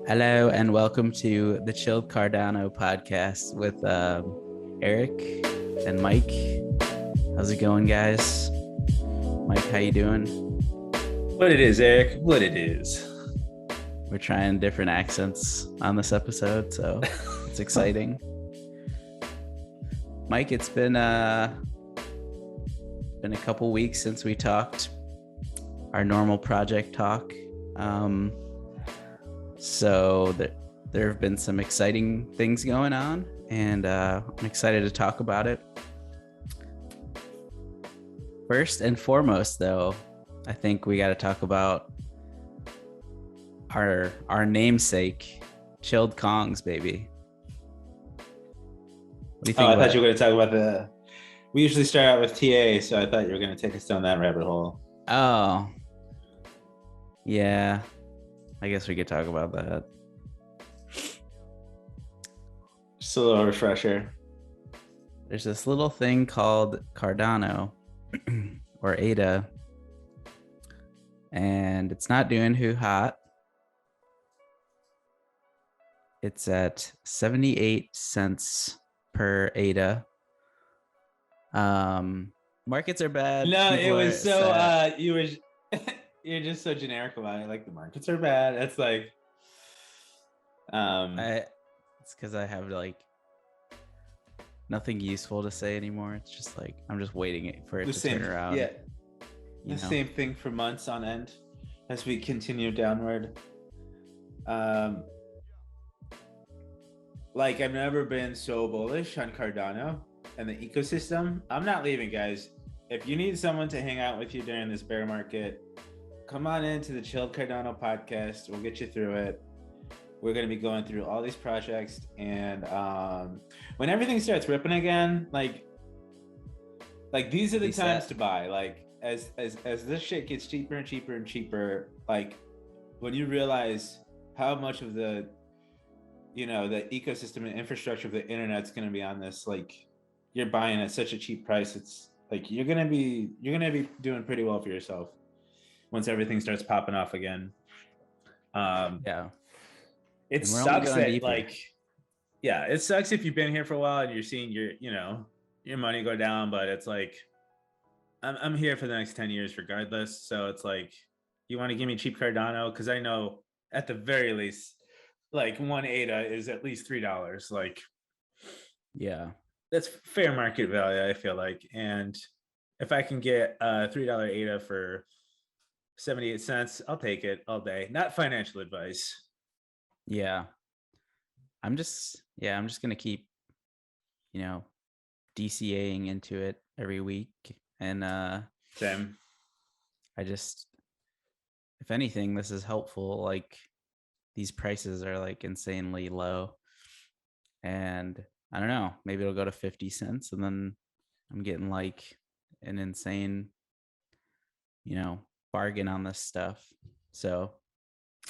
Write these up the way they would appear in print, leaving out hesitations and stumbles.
Hello and welcome to the Chilled Cardano podcast with Eric and Mike. How's it going, guys? Mike, how you doing? What it is, Eric? What it is? We're trying different accents on this episode, so it's exciting. Mike, it's been a couple weeks since we talked our normal project talk. So there have been some exciting things going on, and I'm excited to talk about it. First and foremost, though, I think we got to talk about our namesake, Chilled Kongs, baby. What do you think? I thought you were going to talk about we usually start out with TA, so I thought you were going to take us down that rabbit hole. Oh, yeah. I guess we could talk about that. Just a little refresher. There's this little thing called Cardano or ADA, and it's not doing who hot. It's at 78 cents per ADA. Markets are bad. No, People it was so sad. you're just so generic about it. Like, the markets are bad. It's like it's because I have like nothing useful to say anymore. It's just like I'm just waiting for it to turn around. Yeah, the same thing for months on end as we continue downward. Like, I've never been so bullish on Cardano and the ecosystem. I'm not leaving, guys. If you need someone to hang out with you during this bear market, come on into the Chilled Cardano podcast. We'll get you through it. We're going to be going through all these projects, and when everything starts ripping again, like these are the times to buy. Like, as this shit gets cheaper and cheaper and cheaper, like when you realize how much of the the ecosystem and infrastructure of the internet's going to be on this, like, you're buying at such a cheap price, it's like you're gonna be doing pretty well for yourself once everything starts popping off again. Yeah. It sucks that it sucks if you've been here for a while and you're seeing your money go down, but it's like I'm here for the next 10 years regardless. So it's like, you want to give me cheap Cardano, because I know at the very least, like, one ADA is at least $3. Like, yeah, that's fair market value, I feel like. And if I can get a $3 ADA for 78 cents, I'll take it all day. Not financial advice. Yeah. I'm just going to keep, DCAing into it every week. And Same. If anything, this is helpful. Like, these prices are like insanely low. And I don't know, maybe it'll go to 50 cents and then I'm getting like an insane, bargain on this stuff. So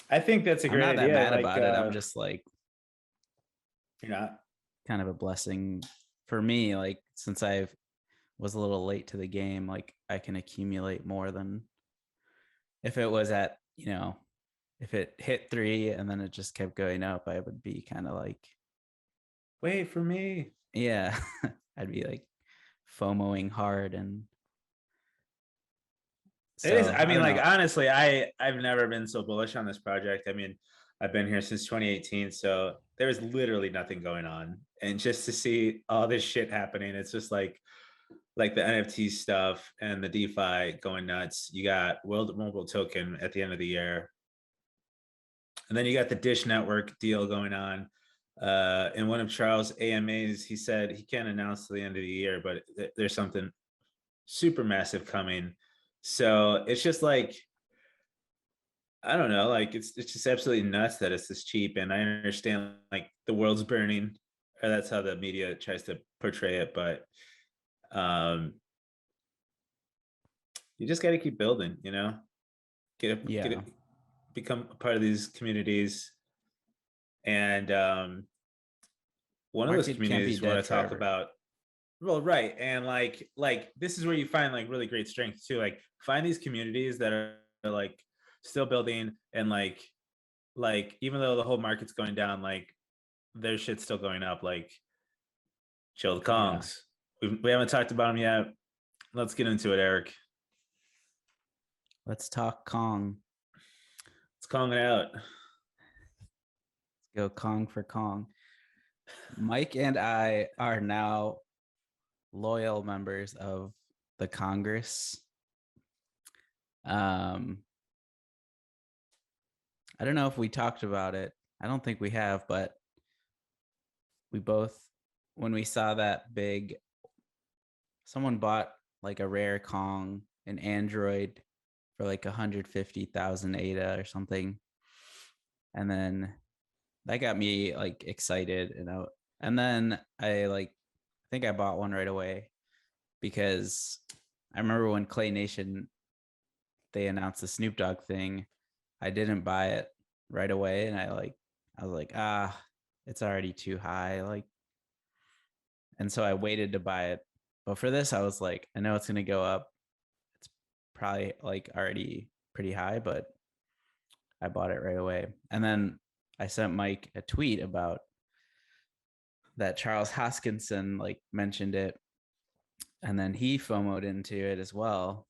I think that's a great idea. I'm not that mad about it. I'm just like, you're not. Kind of a blessing for me. Like, since I was a little late to the game, like, I can accumulate more than if it was at, if it hit 3 and then it just kept going up, I would be kind of like, wait for me. Yeah. I'd be like FOMOing hard. And so, it is. I mean, like, honestly, I've never been so bullish on this project. I mean, I've been here since 2018, so there was literally nothing going on. And just to see all this shit happening, it's just like the NFT stuff and the DeFi going nuts. You got World Mobile Token at the end of the year. And then you got the Dish Network deal going on. In one of Charles' AMAs, he said he can't announce to the end of the year, but there's something super massive coming. So it's just like, I don't know, like, it's just absolutely nuts that it's this cheap. And I understand, like, the world's burning, or that's how the media tries to portray it, but you just got to keep building, become a part of these communities. And one of those communities we want to talk about. Well, right. And like this is where you find like really great strength too. Like, find these communities that are like still building and like like even though the whole market's going down, like their shit's still going up. Like chilled Yeah. Kongs. We haven't talked about them yet. Let's get into it, Eric. Let's talk Kong. Let's Kong it out. Let's go Kong for Kong. Mike and I are now loyal members of the Congress. I don't know if we talked about it. I don't think we have, but we both, when we saw that big, someone bought like a rare Kong, an Android for like 150,000 ADA or something. And then that got me like excited, and then I think I bought one right away because I remember when Clay Nation they announced the Snoop Dogg thing. I didn't buy it right away, and I was like, it's already too high, and so I waited to buy it. But for this, I was like, I know it's gonna go up. It's probably like already pretty high, but I bought it right away. And then I sent Mike a tweet about that Charles Hoskinson like mentioned it, and then he FOMO'd into it as well.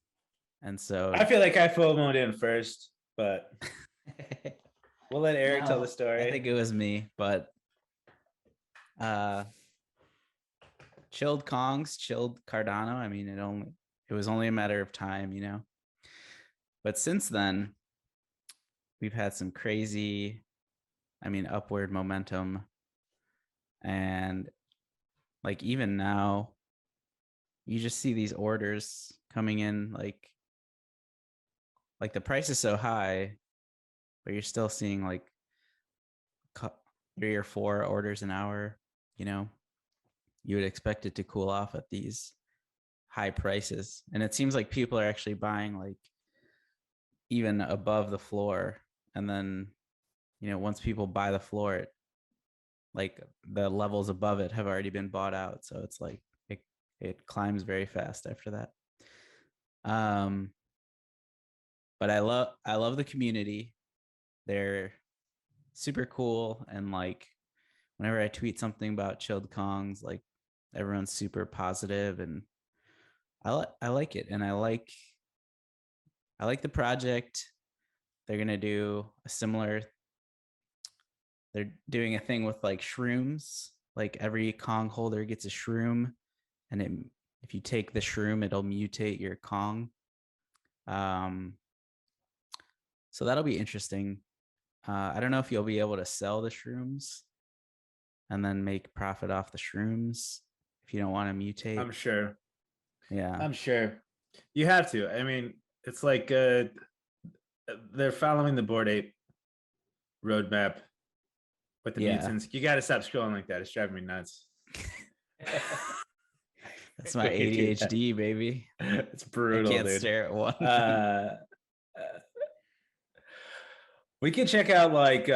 And so I feel like I FOMO'd in first, but we'll let Eric tell the story. I think it was me, but chilled Kongs, chilled Cardano. I mean, it was only a matter of time, you know. But since then, we've had some crazy, upward momentum. And like even now, you just see these orders coming in like the price is so high, but you're still seeing like 3 or 4 orders an hour, you know. You would expect it to cool off at these high prices. And it seems like people are actually buying like even above the floor. And then, you know, once people buy the floor, like the levels above it have already been bought out. So it's like it climbs very fast after that. But I love the community. They're super cool, and like whenever I tweet something about chilled Kongs, like everyone's super positive, and I like it, and I like the project. They're gonna do a similar. They're doing a thing with like shrooms. Like every Kong holder gets a shroom, and if you take the shroom, it'll mutate your Kong. So that'll be interesting. I don't know if you'll be able to sell the shrooms and then make profit off the shrooms if you don't want to mutate. I'm sure. Yeah. I'm sure. You have to. I mean, it's like they're following the Bored Ape roadmap with the mutants. You got to stop scrolling like that. It's driving me nuts. That's my ADHD, baby. It's brutal. I can't dude. stare at one. We can check out like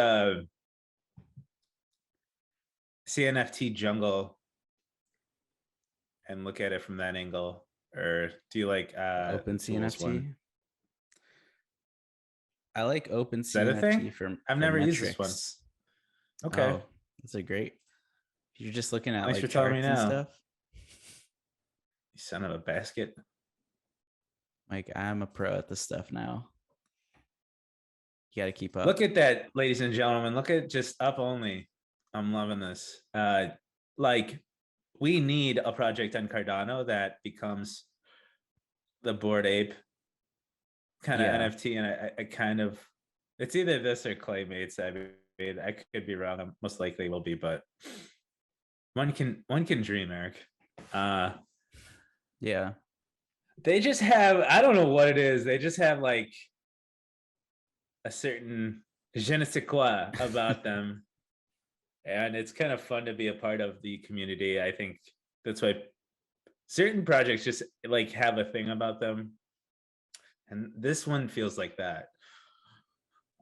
CNFT Jungle and look at it from that angle, or do you like Open CNFT? One? I like Open Is that a thing? I've never used this one. Okay, that's a great. If you're just looking at thanks like for telling me charts and now. stuff. You son of a basket. Like I'm a pro at this stuff now. You got to keep up. Look at that, ladies and gentlemen. Look at just up only. I'm loving this. Like we need a project on Cardano that becomes the Bored Ape kind of NFT, and I kind of, it's either this or Claymates. I mean, I could be wrong. I most likely will be, but one can dream, Eric. Yeah. They just have, I don't know what it is. They just have like a certain je ne sais quoi about them. And it's kind of fun to be a part of the community. I think that's why certain projects just like have a thing about them. And this one feels like that.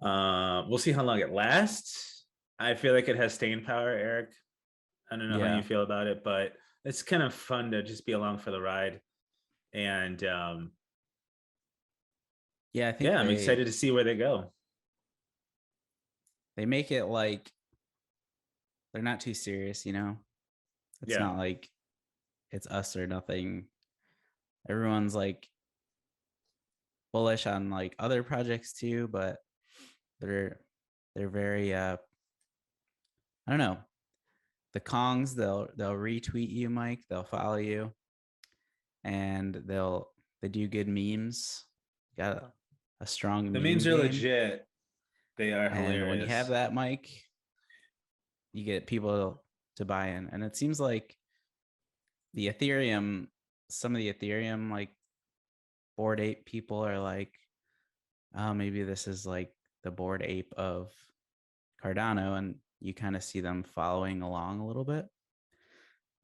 We'll see how long it lasts. I feel like it has staying power, Eric. I don't know how you feel about it, but it's kind of fun to just be along for the ride. And I think I'm excited to see where they go. they make it like they're not too serious, you know? It's Yeah. not like it's us or nothing. Everyone's like bullish on like other projects too, but they're they're very I don't know. The Kongs, they'll retweet you, Mike. They'll follow you, and they do good memes. Got a strong The meme memes are game, legit. They are and when you have hilarious. that, Mike, you get people to buy in. And it seems like the Ethereum, some of the Ethereum like Bored Ape people are like, oh, maybe this is like the Bored Ape of Cardano, and you kind of see them following along a little bit.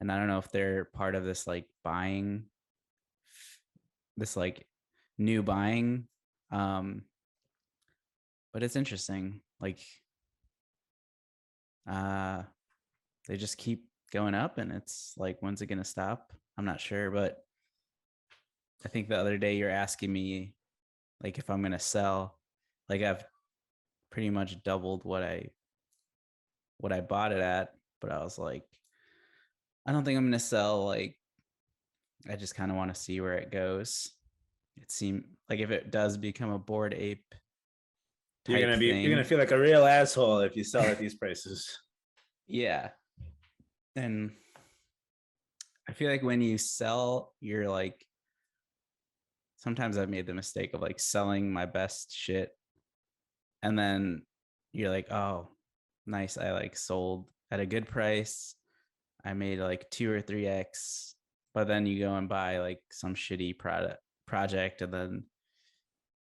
And I don't know if they're part of this like buying, this like new buying, um, but it's interesting. Like, uh, they just keep going up, and it's like, when's it gonna stop? I'm not sure, but I think the other day you're asking me like if I'm gonna sell. Like I've pretty much doubled what I bought it at, but I was like, I don't think I'm gonna sell. Like I just kind of want to see where it goes. It seemed like if it does become a Bored Ape type You're gonna thing, feel like a real asshole if you sell at these prices. yeah. And I feel like when you sell, you're like, sometimes I've made the mistake of like selling my best shit, and then you're like, oh, nice, I like sold at a good price. I made like 2 or 3x, but then you go and buy like some shitty project, and then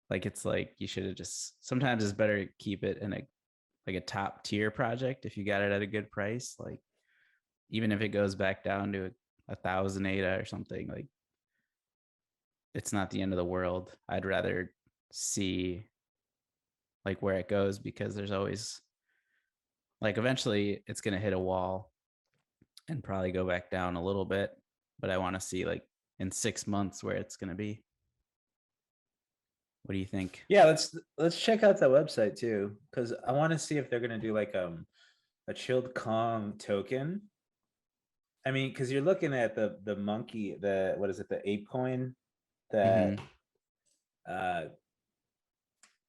like it's like you should have just. Sometimes it's better to keep it in a like a top tier project if you got it at a good price. Like even if it goes back down to 1,000 ADA or something, like it's not the end of the world. I'd rather see like where it goes, because there's always like eventually it's gonna hit a wall and probably go back down a little bit. But I want to see like in 6 months where it's gonna be. What do you think? Yeah, let's check out that website too, because I want to see if they're gonna do like a chilled Kong token. I mean, because you're looking at the monkey, the what is it, the ape coin Mm-hmm. that uh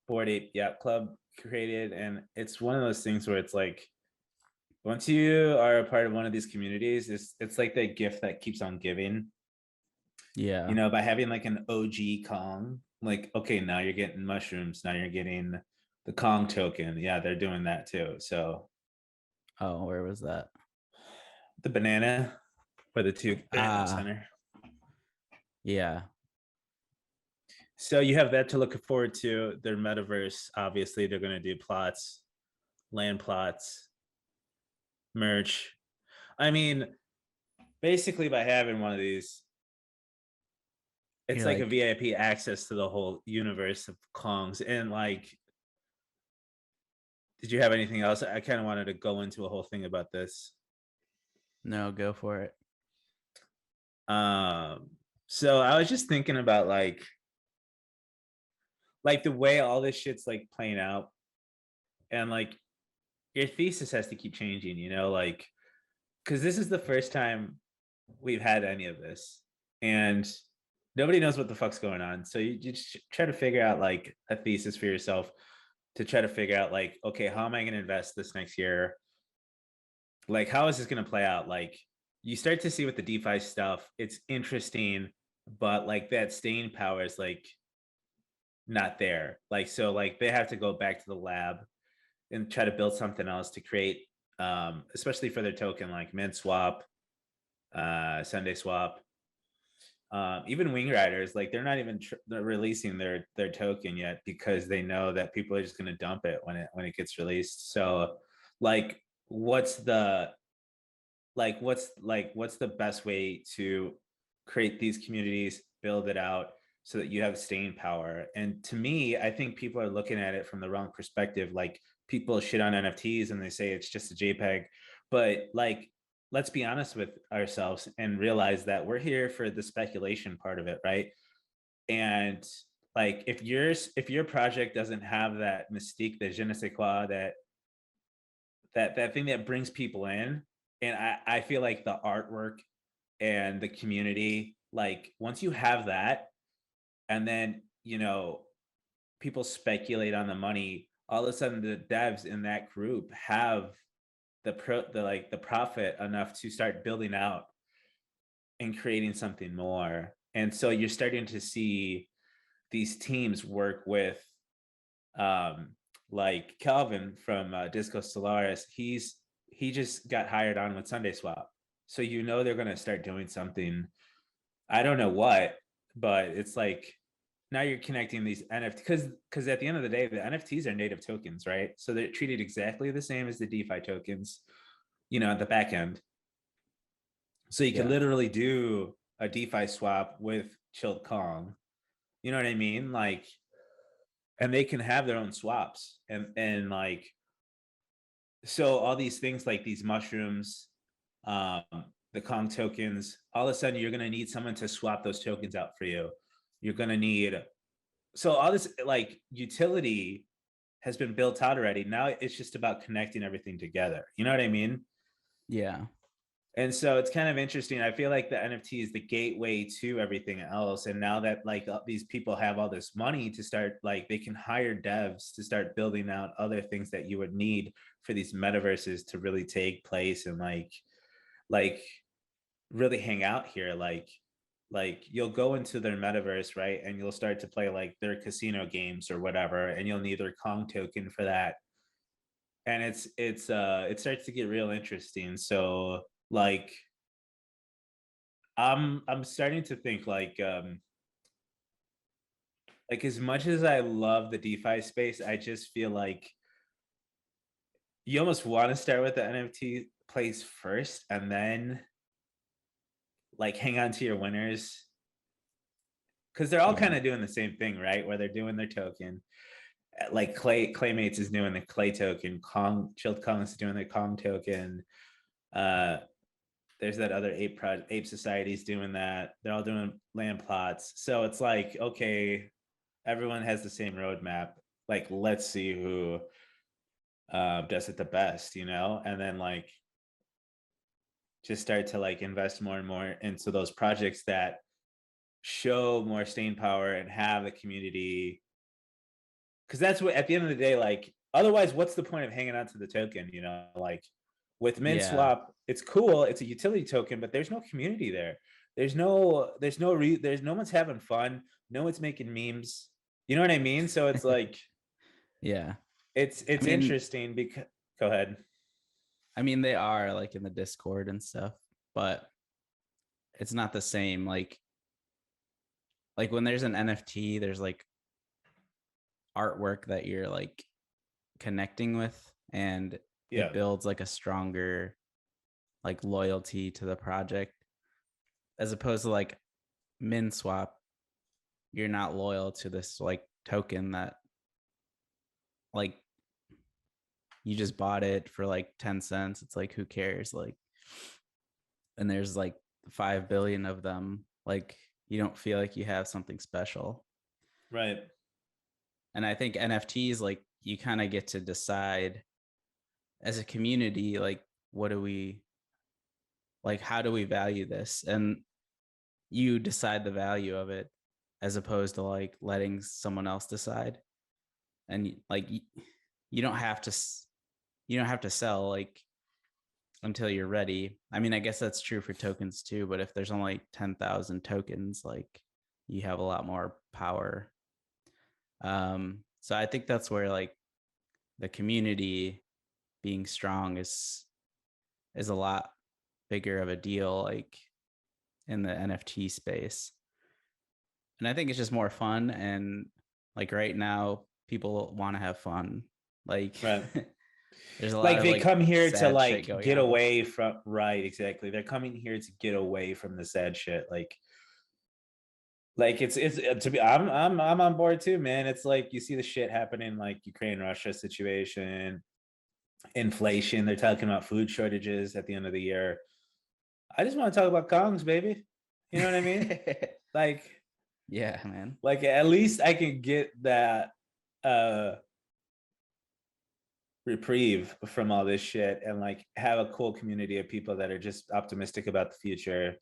Bored Ape Yacht Club created, and it's one of those things where it's like once you are a part of one of these communities, it's like the gift that keeps on giving. Yeah. By having like an OG Kong, like okay, now you're getting mushrooms, now you're getting the Kong token. Yeah, they're doing that too. So Oh, where was that? the banana or the two there in the Ah, center. yeah. So you have that to look forward to. Their metaverse, obviously, they're going to do plots, land plots, merch. I mean, basically, by having one of these, it's You're like a like, VIP access to the whole universe of Kongs. And like, did you have anything else? I kind of wanted to go into a whole thing about this. no, go for it. Um, so I was just thinking about like the way all this shit's like playing out, and like your thesis has to keep changing. Like because this is the first time we've had any of this, and nobody knows what the fuck's going on. So you just try to figure out like a thesis for yourself to try to figure out like, okay, how am I going to invest this next year? Like, how is this going to play out? Like, you start to see with the DeFi stuff, it's interesting, but like that staying power is like not there. Like, so like they have to go back to the lab and try to build something else to create, especially for their token like Mint Swap, Sunday Swap, even Wing Riders. Like they're not even they're releasing their token yet because they know that people are just going to dump it when it gets released. So, like, what's the what's the best way to create these communities, build it out so that you have staying power? And to me, I think people are looking at it from the wrong perspective. Like people shit on NFTs and they say it's just a JPEG, but like let's be honest with ourselves and realize that we're here for the speculation part of it, right? And like if your project doesn't have that mystique, the je ne sais quoi, that that thing that brings people in. And I feel like the artwork and the community, like once you have that, and then people speculate on the money, all of a sudden the devs in that group have the profit enough to start building out and creating something more. And so you're starting to see these teams work with um like Calvin from Disco Solaris. He just got hired on with Sunday Swap. So they're going to start doing something. I don't know what, but it's like now you're connecting these NFTs because at the end of the day, the NFTs are native tokens, right? So they're treated exactly the same as the DeFi tokens, at the back end. So you could Yeah. literally do a DeFi swap with Chilled Kong. You know what I mean? Like, and they can have their own swaps, and like, so all these things like these mushrooms, um, the Kong tokens, all of a sudden you're going to need someone to swap those tokens out for you. You're going to need, so all this like utility has been built out already. Now it's just about connecting everything together. You know what I mean? Yeah. And so it's kind of interesting. I feel like the NFT is the gateway to everything else. And now that like these people have all this money to start, like they can hire devs to start building out other things that you would need for these metaverses to really take place and like really hang out here. Like you'll go into their metaverse, right? And you'll start to play like their casino games or whatever, and you'll need their Kong token for that. And it starts to get real interesting. So like I'm starting to think like as much as I love the DeFi space, I just feel like you almost want to start with the NFT place first and then like hang on to your winners because they're all Yeah. kind of doing the same thing, right? Where they're doing their token. Like Claymates is doing the Clay token, Chilled Kong is doing the Kong token. Uh there's that other ape societies doing that. They're all doing land plots. So it's like, okay, everyone has the same roadmap. Like, let's see who does it the best, and then like just start to like invest more and more into those projects that show more staying power and have the community. Because that's what at the end of the day, like, otherwise, what's the point of hanging on to the token? Like with Yeah. MinSwap, it's cool. It's a utility token, but there's no community there. There's no one's having fun. No one's making memes. You know what I mean? So it's like Yeah. I it's mean, interesting because go ahead. they are like in the Discord and stuff, but it's not the same. Like when there's an NFT, there's like artwork that you're like connecting with, and Yeah. it builds like a stronger like loyalty to the project, as opposed to like min swap. You're not loyal to this like token that like you just bought it for like 10 cents. It's like, who cares? Like, and there's like 5 billion of them. Like, you don't feel like you have something special. Right. And I think NFTs, like, you kind of get to decide as a community, like, what do we like, how do we value this? And you decide the value of it, as opposed to like letting someone else decide. And like, you don't have to, you don't have to sell like until you're ready. I mean, I guess that's true for tokens too, but if there's only 10,000 tokens, like, you have a lot more power. So I think that's where like the community being strong is a lot bigger of a deal, like in the NFT space. And I think it's just more fun, and like right now people want to have fun. Like Right. there's a lot Like of they like come here to sad shit like going get on. away from, right, exactly. They're coming here to get away from the sad shit. Like it's to be I'm on board too, man. It's like you see the shit happening like Ukraine Russia situation, inflation, they're talking about food shortages at the end of the year. I just want to talk about Kongs, baby. You know what I mean? Like Yeah, man. like at least I can get that uh reprieve from all this shit and like have a cool community of people that are just optimistic about the future,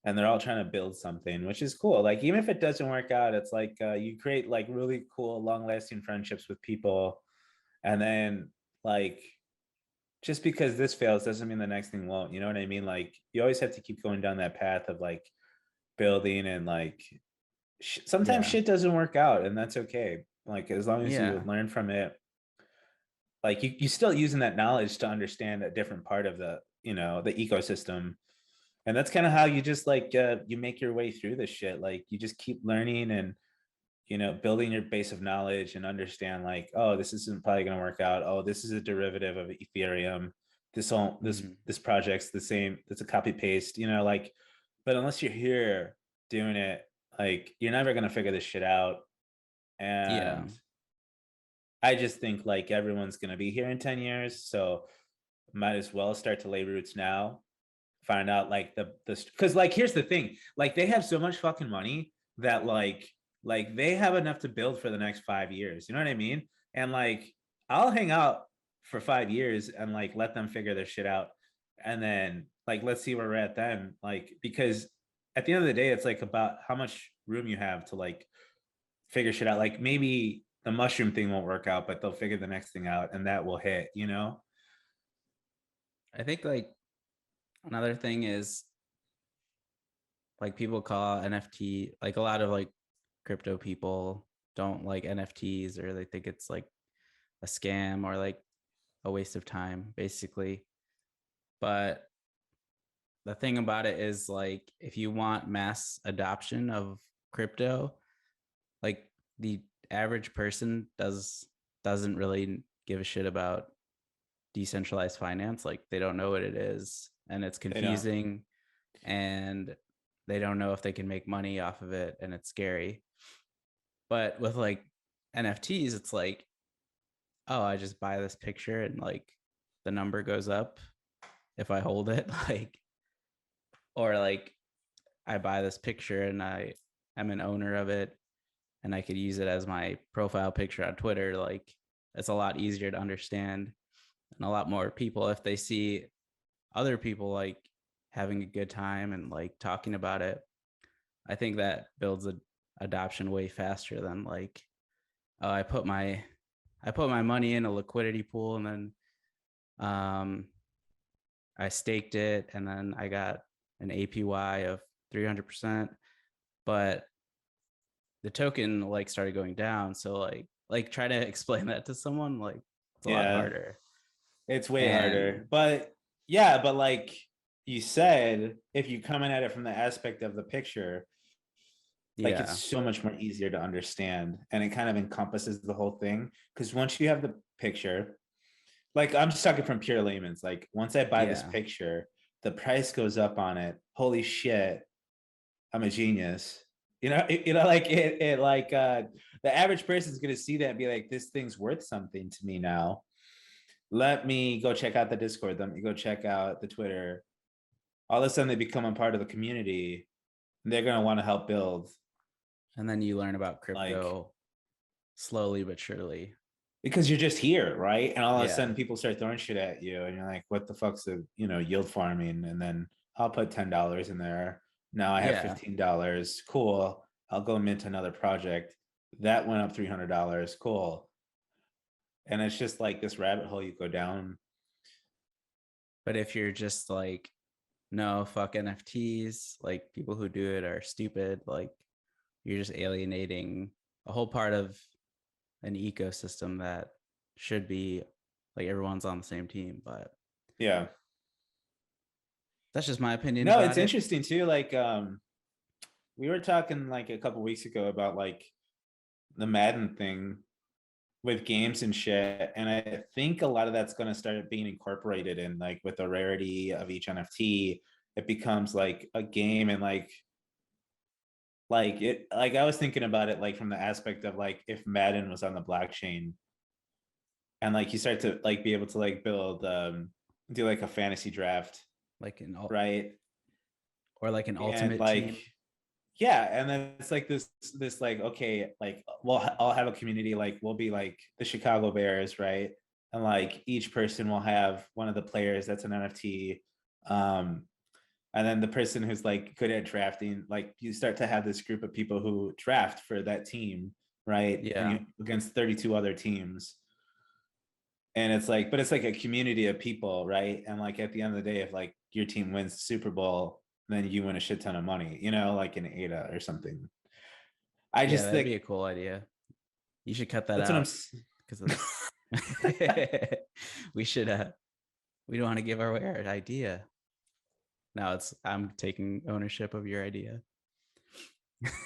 and they're all trying to build something, which is cool. Like even if it doesn't work out, it's like you create like really cool long lasting friendships with people, and then like just because this fails doesn't mean the next thing won't, you know what I mean? Like you always have to keep going down that path of like building, and like sometimes Yeah. shit doesn't work out, and that's okay. Like as long as you Yeah. learn from it, like you still using that knowledge to understand a different part of the, you know, the ecosystem. And that's kind of how you just like you make your way through this shit. Like you just keep learning and, you know, building your base of knowledge and understand like, oh, this isn't probably going to work out. Oh, this is a derivative of Ethereum. Mhm. This project's the same. It's a copy paste, you know, like, but unless you're here doing it, like you're never going to figure this shit out. Yeah. And I just think like everyone's going to be here in 10 years. So might as well start to lay roots now. Find out like because like here's the thing, like they have so much fucking money that like they have enough to build for the next 5 years. You know what I mean? And like I'll hang out for 5 years and like let them figure their shit out. And then like let's see where we're at then. Like because at the end of the day, it's like about how much room you have to like figure shit out. Like maybe the mushroom thing won't work out, but they'll figure the next thing out and that will hit, you know? I think like another thing is like people call NFT, like a lot of like crypto people don't like NFTs, or they think it's like a scam or like a waste of time basically. But the thing about it is like if you want mass adoption of crypto, like the average person doesn't really give a shit about decentralized finance. Like they don't know what it is, and it's They don't. confusing, and they don't know if they can make money off of it, and it's scary. But with like NFTs, it's like, oh, I just buy this picture and like the number goes up if I hold it, like, or like I buy this picture and I'm an owner of it and I could use it as my profile picture on Twitter. Like it's a lot easier to understand, and a lot more people, if they see other people like having a good time and like talking about it, I think that builds a adoption way faster than like, oh, I put my money in a liquidity pool and then um I staked it and then I got an APY of 300%, but the token like started going down. So like try to explain that to someone, like it's a lot Yeah. harder. It's way And harder. But yeah, but like you said, if you come in at it from the aspect of the picture, like it's yeah, so much more easier to understand and it kind of encompasses the whole thing. Because once you have the picture, like I'm just talking from pure layman's, like once I buy this yeah, picture, the price goes up on it. Holy shit, I'm a genius. You know, like it like the average person is gonna see that and be like, this thing's worth something to me now. Let me go check out the Discord. Let me go check out the Twitter. All of a sudden, they become a part of the community. And they're gonna want to help build, and then you learn about like, crypto slowly but surely. because you're just here, right? And all of a Yeah, sudden, people start throwing shit at you, and you're like, "What the fuck's the, you know, yield farming?" And then I'll put $10 in there. Now I have yeah. $15. Cool. I'll go mint another project. That went up $300. Cool. And it's just like this rabbit hole you go down. But if you're just like, no, fuck NFTs, like people who do it are stupid, like you're just alienating a whole part of an ecosystem that should be like everyone's on the same team. But Yeah. that's just my opinion No, it's about it. interesting too. Like, we were talking like a couple weeks ago about like the Madden thing with games and shit, and I think a lot of that's going to start being incorporated in like with the rarity of each NFT. It becomes like a game, and like it like I was thinking about it like from the aspect of like if Madden was on the blockchain, and like you start to like be able to like build do like a fantasy draft, Like an right? or like an And ultimate team. like yeah, and then it's like this like okay, like well I'll have a community, like we'll be like the Chicago Bears, right? and like each person will have one of the players that's an NFT. Um, and then the person who's like good at drafting, like you start to have this group of people who draft for that team, right? And Yeah. you against 32 other teams. And it's like, but it's like a community of people, right? And like at the end of the day, if like your team wins the Super Bowl, then you win a shit ton of money, like an ADA or something. I Yeah, just that'd be think a cool idea. You should cut that that's what out because it's we should we don't want to give away our idea. Now I'm taking ownership of your idea.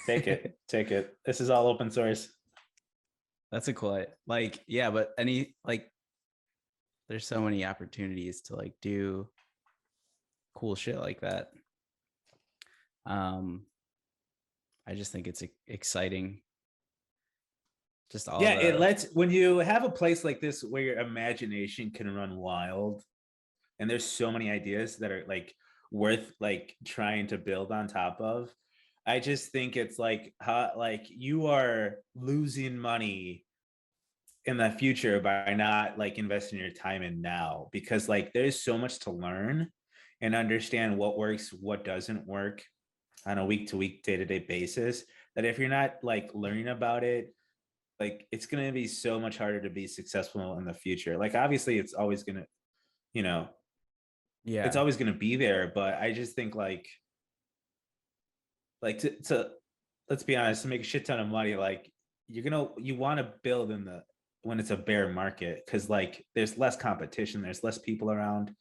take it, take it. This is all open source. That's a cool like yeah, but there's so many opportunities to like do cool shit like that. Um I just think it's exciting. Just all Yeah, it the lets when you have a place like this where your imagination can run wild, and there's so many ideas that are like worth like trying to build on top of. I just think it's like how like you are losing money in the future by not like investing your time in now, because like there's so much to learn and understand what works, what doesn't work on a week to week, day to day basis, that if you're not like learning about it, like it's going to be so much harder to be successful in the future. Like obviously it's always going to, you know, it's yeah. always going to be there, but I just think like to let's be honest, to make a shit ton of money, like you want to build in the when it's a bear market, because like there's less competition, there's less people around,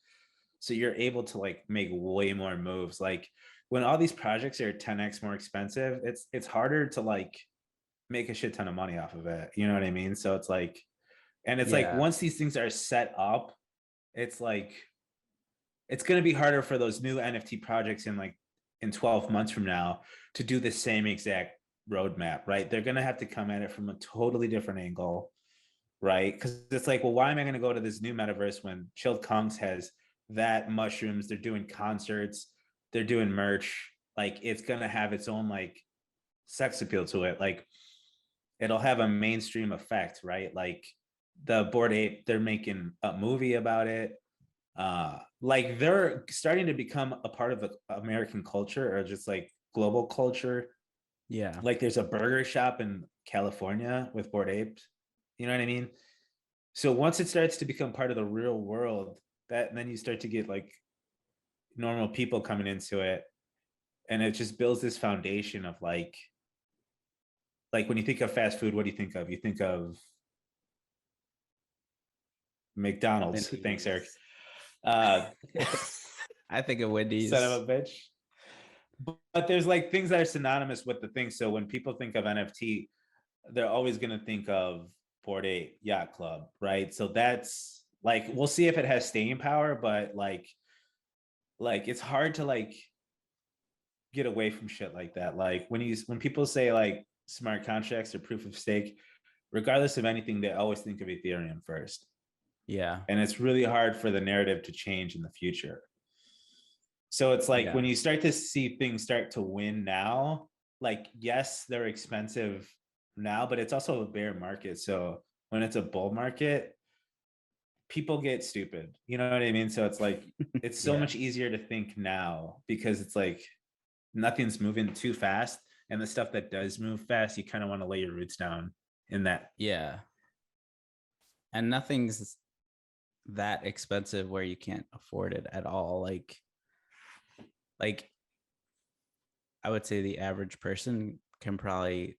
so you're able to like make way more moves. Like when all these projects are 10x more expensive, it's harder to like make a shit ton of money off of it, you know what I mean? So it's like, and it's like Yeah. once these things are set up, it's like it's going to be harder for those new NFT projects in 12 months from now to do the same exact roadmap, right? They're going to have to come at it from a totally different angle, right? Because it's like, well, why am I going to go to this new metaverse when Chilled Kongs has that mushrooms? They're doing concerts, they're doing merch. Like it's going to have its own like sex appeal to it. Like it'll have a mainstream effect, right? Like the Bored Ape, they're making a movie about it. Like they're starting to become a part of the American culture or just like global culture. Yeah. Like there's a burger shop in California with Bored Apes. You know what I mean? So once it starts to become part of the real world, that then you start to get like normal people coming into it, and it just builds this foundation of like when you think of fast food, what do you think of? You think of McDonald's. Thanks, Eric. Wendy's. Uh, I think of son of Wendy's. a bitch. But there's like things that are synonymous with the thing. So when people think of NFT, they're always going to think of Bored Ape Yacht Club, right? So that's like we'll see if it has staying power, but like it's hard to like get away from shit like that. Like when people say like smart contracts or proof of stake, regardless of anything, they always think of Ethereum first. Yeah. And it's really hard for the narrative to change in the future. So it's like Yeah. when you start to see things start to win now, like, yes, they're expensive now, but it's also a bear market. So when it's a bull market, people get stupid. You know what I mean? So it's like, it's so Yeah. much easier to think now because it's like nothing's moving too fast. And the stuff that does move fast, you kind of want to lay your roots down in that. Yeah. And nothing's that expensive where you can't afford it at all. Like I would say the average person can probably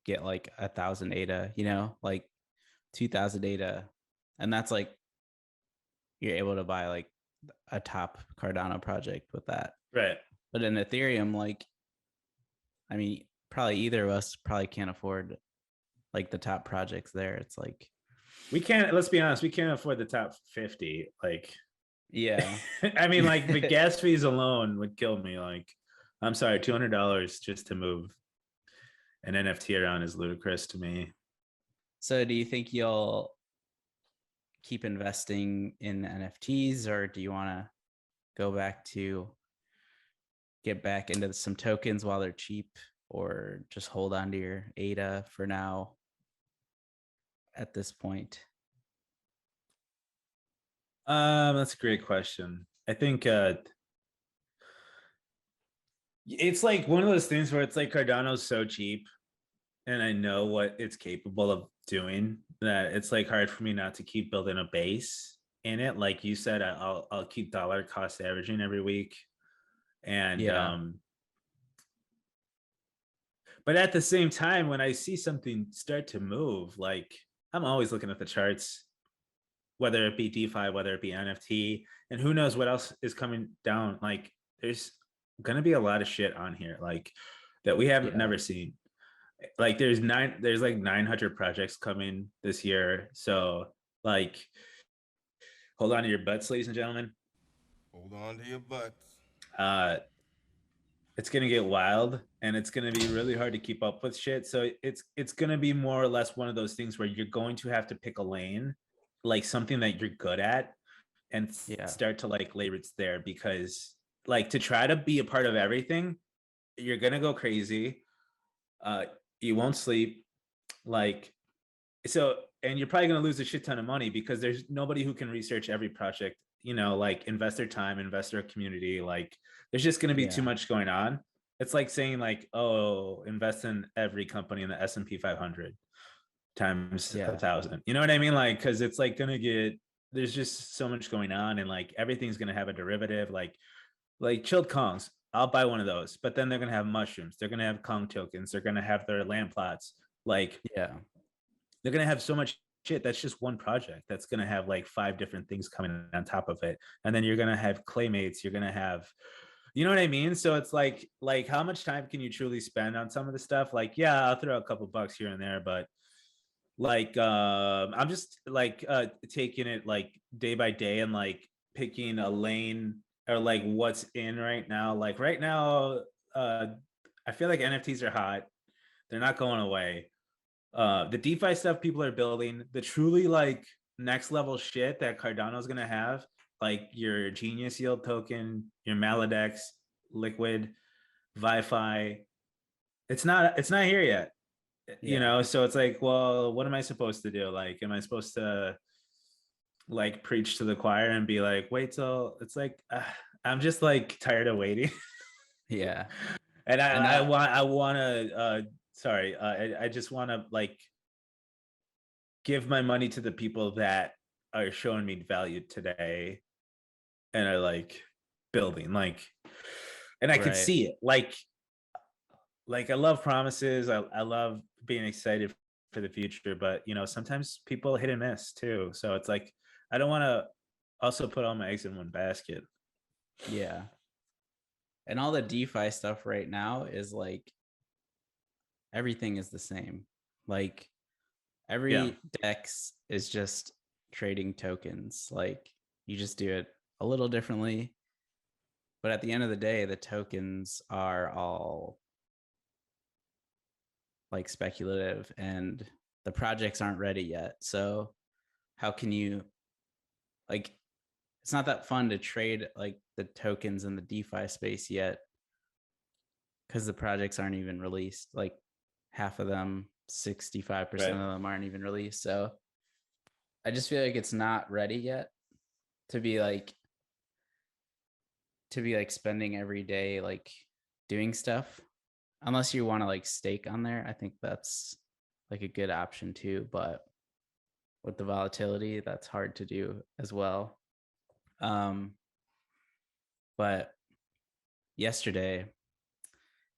get like 1,000 ADA, like 2,000 ADA. And that's like you're able to buy like a top Cardano project with that. Right. But in Ethereum, like, I mean, probably either of us probably can't afford like the top projects there. It's like, We can't, let's be honest, we can't afford the top 50. Like, yeah. I mean, like the gas fees alone would kill me. Like, I'm sorry, $200 just to move an NFT around is ludicrous to me. So do you think you'll keep investing in NFTs or do you want to go back to get back into some tokens while they're cheap or just hold on to your ADA for now at this point? That's a great question. I think it's like one of those things where it's like Cardano's so cheap and I know what it's capable of doing that it's like hard for me not to keep building a base in it. Like you said, I'll keep dollar cost averaging every week. And Yeah. but at the same time, when I see something start to move, like I'm always looking at the charts, whether it be DeFi, whether it be NFT, and who knows what else is coming down. Like there's gonna be a lot of shit on here, like that we haven't Yeah. never seen. Like there's like 900 projects coming this year. So like hold on to your butts, ladies and gentlemen. Hold on to your butts. Uh it's gonna get wild and it's gonna be really hard to keep up with shit. So it's gonna be more or less one of those things where you're going to have to pick a lane, like something that you're good at, and Yeah. start to like lay roots there, because like to try to be a part of everything, you're gonna go crazy. Uh you won't sleep. Like so, and you're probably going to lose a shit ton of money because there's nobody who can research every project, like investor time, investor community. Like there's just going to be too Yeah. much going on. It's like saying like, oh, invest in every company in the S&P 500 times a Yeah. thousand. You know what I mean? Like, cause it's like going to get, there's just so much going on, and like everything's going to have a derivative, like chilled Kongs. I'll buy one of those, but then they're going to have mushrooms. They're going to have Kong tokens. They're going to have their land plots. Like Yeah. they're going to have so much shit. That's just one project that's going to have like 5 different things coming on top of it. And then you're going to have claymates. You're going to have, you know what I mean? So it's like how much time can you truly spend on some of the stuff? Like, yeah, I'll throw a couple bucks here and there, but like I'm just like taking it like day by day and like picking a lane or like what's in right now. Like right now, uh I feel like NFTs are hot. They're not going away. The DeFi stuff people are building, the truly like next level shit that Cardano is gonna have, like your Genius Yield token, your Maladex, Liquid, ViFi. It's not here yet. Yeah. So it's like, well, what am I supposed to do? Like, am I supposed to like preach to the choir and be like, wait till it's like, I'm just like tired of waiting. Yeah. And And that, I want to sorry, I just want to like give my money to the people that are showing me value today and are like building, like, and I could right. see it. Like I love promises. I love being excited for the future, but sometimes people hit and miss too. So it's like I don't want to also put all my eggs in one basket. Yeah. And all the DeFi stuff right now is like everything is the same. Like Yeah. every dex is just trading tokens. Like you just do it a little differently. But at the end of the day, the tokens are all like speculative and the projects aren't ready yet. So how can you like it's not that fun to trade like the tokens in the DeFi space yet because the projects aren't even released. Like half of them, 65% Right. of them aren't even released. So I just feel like it's not ready yet to be like spending every day like doing stuff. Unless you want to like stake on there, I think that's like a good option too. But with the volatility, that's hard to do as well. Um, but yesterday,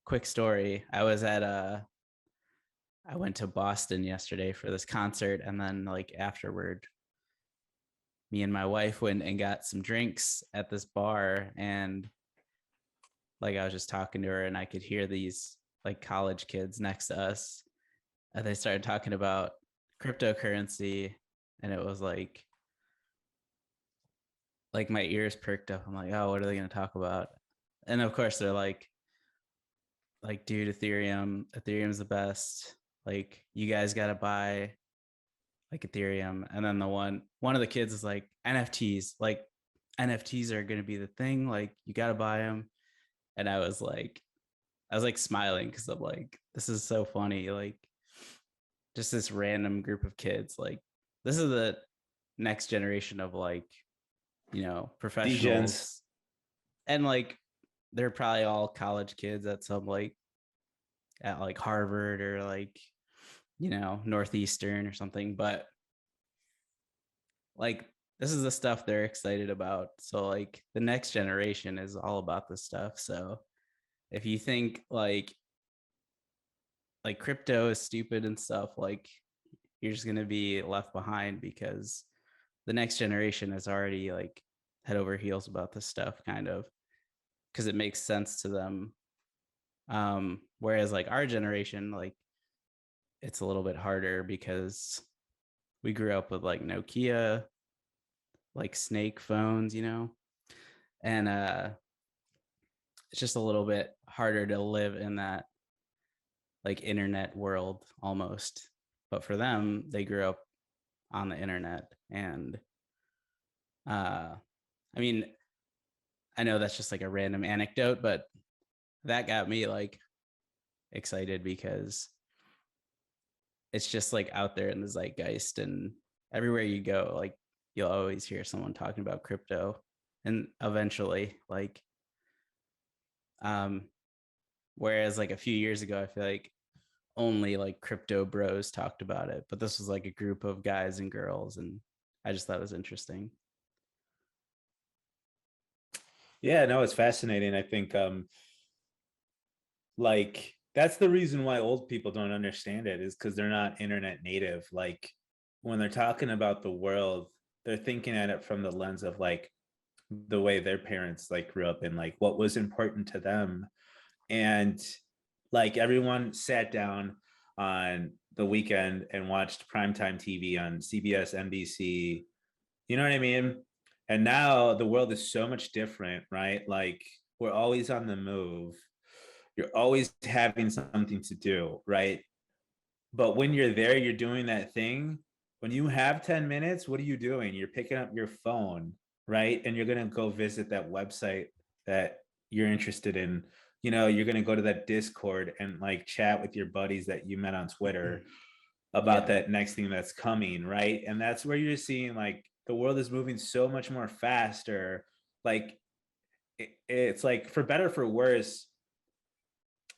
quick story, I went to Boston yesterday for this concert, and then like afterward, me and my wife went and got some drinks at this bar, and like I was just talking to her, and I could hear these like college kids next to us, and they started talking about cryptocurrency, and it was like my ears perked up. I'm like, oh, what are they going to talk about? And of course, they're like, dude, Ethereum's the best. Like, you guys got to buy like Ethereum. And then one of the kids is like, NFTs, like NFTs are going to be the thing. Like, you got to buy them. And I was like smiling because I'm like, this is so funny. Like, just this random group of kids. Like, this is the next generation of like professionals, and like they're probably all college kids at some at like Harvard or like Northeastern or something, but like this is the stuff they're excited about. So like the next generation is all about this stuff. So if you think like crypto is stupid and stuff, like you're just going to be left behind because the next generation is already like head over heels about this stuff, kind of, because it makes sense to them. Whereas like our generation, like it's a little bit harder because we grew up with like Nokia, like Snake phones, and it's just a little bit harder to live in that like internet world almost. But for them, they grew up on the internet, and I mean, I know that's just like a random anecdote, but that got me like excited because it's just like out there in the zeitgeist, and everywhere you go, like you'll always hear someone talking about crypto, and eventually like um whereas like a few years ago I feel like only like crypto bros talked about it, but this was like a group of guys and girls, and I just thought it was interesting. Yeah, no, it's fascinating. I think like that's the reason why old people don't understand it, is because they're not internet native. Like when they're talking about the world, they're thinking at it from the lens of like the way their parents like grew up and like what was important to them. And like everyone sat down on the weekend and watched primetime TV on CBS, NBC, you know what I mean? And now the world is so much different, right? Like we're always on the move. You're always having something to do, right? But when you're there, you're doing that thing. When you have 10 minutes, what are you doing? You're picking up your phone, right? And you're going to go visit that website that you're interested in. You're going to go to that Discord and like chat with your buddies that you met on Twitter about that next thing that's coming, right? And that's where you're seeing like the world is moving so much more faster. Like it's like for better for worse,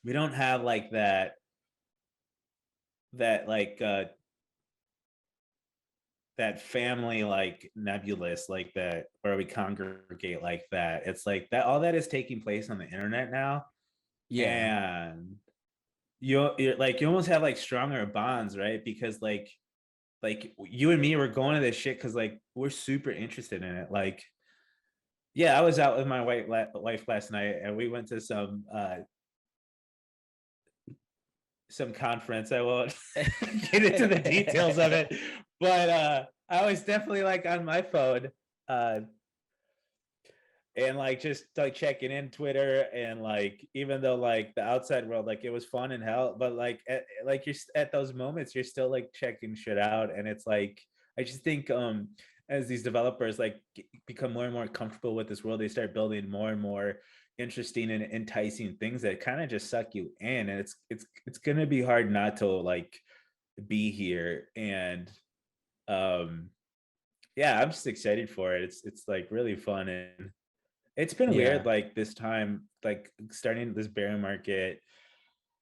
we don't have like that like that family like nebulous like that where we congregate like that. It's like that all that is taking place on the internet now. Yeah. And you're like you almost have like stronger bonds, right? Because like you and me were going to this shit because like we're super interested in it. Like yeah, I was out with my wife last night and we went to some conference. I won't get into the details of it, but I was definitely like on my phone uh, and like just like checking in Twitter, and like even though like the outside world like it was fun and hell, but like you're at those moments you're still like checking shit out, and it's like I just think as these developers like become more and more comfortable with this world, they start building more and more interesting and enticing things that kind of just suck you in, and it's gonna be hard not to like be here. And um yeah, I'm just excited for it. It's like really fun, and it's been Yeah. weird like this time, like starting this bear market.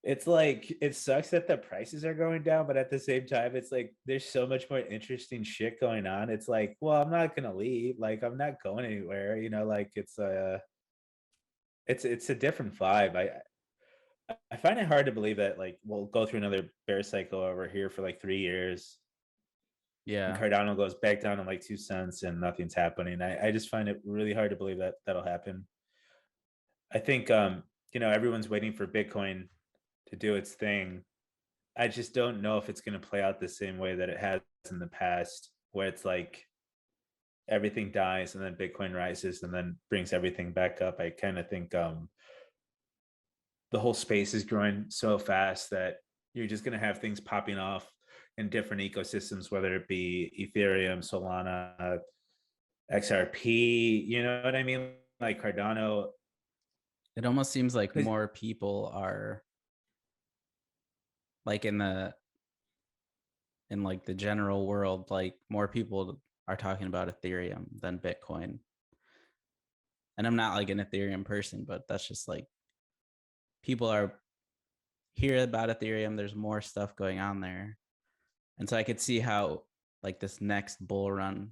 It's like it sucks that the prices are going down, but at the same time, it's like there's so much more interesting shit going on. It's like, well, I'm not gonna leave. Like I'm not going anywhere. Like it's a different vibe. I find it hard to believe that like we'll go through another bear cycle over here for like 3 years, and Yeah. Cardano goes back down to like 2 cents and nothing's happening. I just find it really hard to believe that that'll happen. I think everyone's waiting for Bitcoin to do its thing. I just don't know if it's going to play out the same way that it has in the past, where it's like everything dies and then Bitcoin rises and then brings everything back up. I kind of think the whole space is growing so fast that you're just going to have things popping off in different ecosystems, whether it be Ethereum, Solana, XRP, you know what I mean? Like Cardano. It almost seems like 'Cause more people are like in like the general world, like more people are talking about Ethereum than Bitcoin. And I'm not like an Ethereum person, but that's just like people are hear about Ethereum. There's more stuff going on there. And so I could see how like this next bull run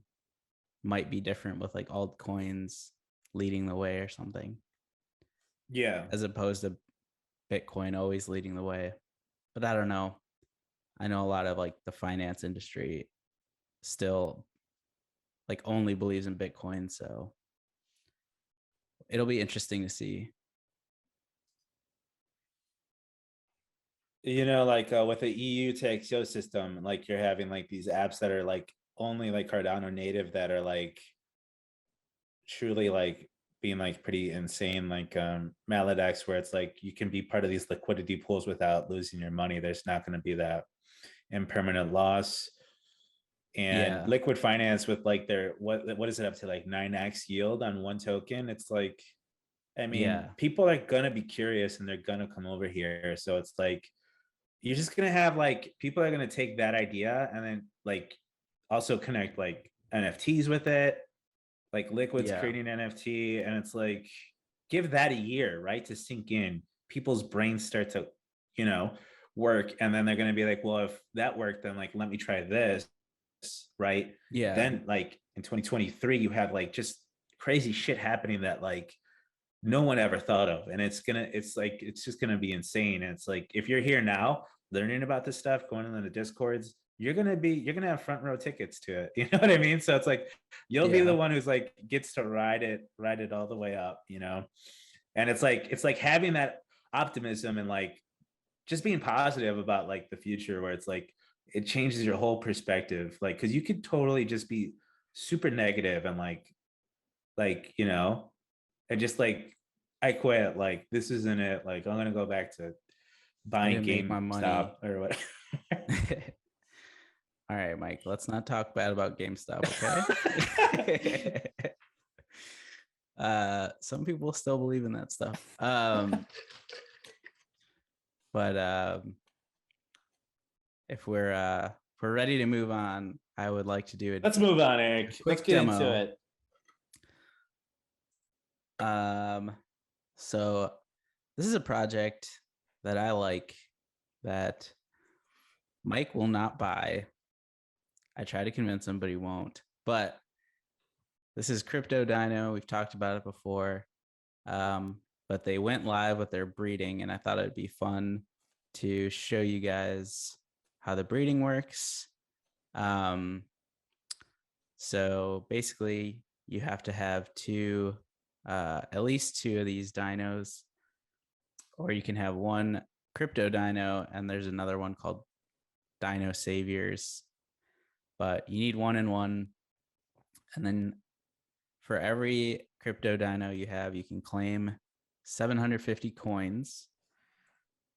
might be different with like altcoins leading the way or something. Yeah. As opposed to Bitcoin always leading the way. But I don't know. I know a lot of like the finance industry still like only believes in Bitcoin. So it'll be interesting to see. Like with the EU to XO system, like you're having like these apps that are like only like Cardano native that are like truly like being like pretty insane, like Maladex, where it's like you can be part of these liquidity pools without losing your money. There's not going to be that impermanent loss. And Yeah. liquid finance with like their what is it up to like 9x yield on one token? It's like, I mean, Yeah. people are gonna be curious and they're gonna come over here. So it's like you're just gonna have like people are gonna take that idea and then like also connect like NFTs with it, like Liquid's Yeah. creating NFT, and it's like give that a year, right, to sink in. People's brains start to, you know, work, and then they're gonna be like, well, if that worked, then like let me try this, right? Yeah. Then like in 2023, you have like just crazy shit happening that like no one ever thought of, and it's just gonna be insane. And it's like if you're here now learning about this stuff, going into the discords, you're gonna have front row tickets to it. You know what I mean? So it's like you'll be the Yeah. one who's like gets to ride it all the way up, and it's like having that optimism and like just being positive about like the future, where it's like it changes your whole perspective, like because you could totally just be super negative and like and just like I quit, like this isn't it, like I'm gonna go back to I buying didn't make my GameStop money. or what. All right, Mike, let's not talk bad about GameStop, okay? Some people still believe in that stuff. But if we're ready to move on, I would like to do Let's move on, a Eric. Let's quick get into demo. it. So this is a project that I like that Mike will not buy. I try to convince him, but he won't. But this is Crypto Dino. We've talked about it before. But they went live with their breeding, and I thought it'd be fun to show you guys how the breeding works. So basically, you have to have at least two of these dinos, or you can have one crypto dino, and there's another one called Dino Saviors. But you need one and one, and then for every crypto dino you have, you can claim 750 coins.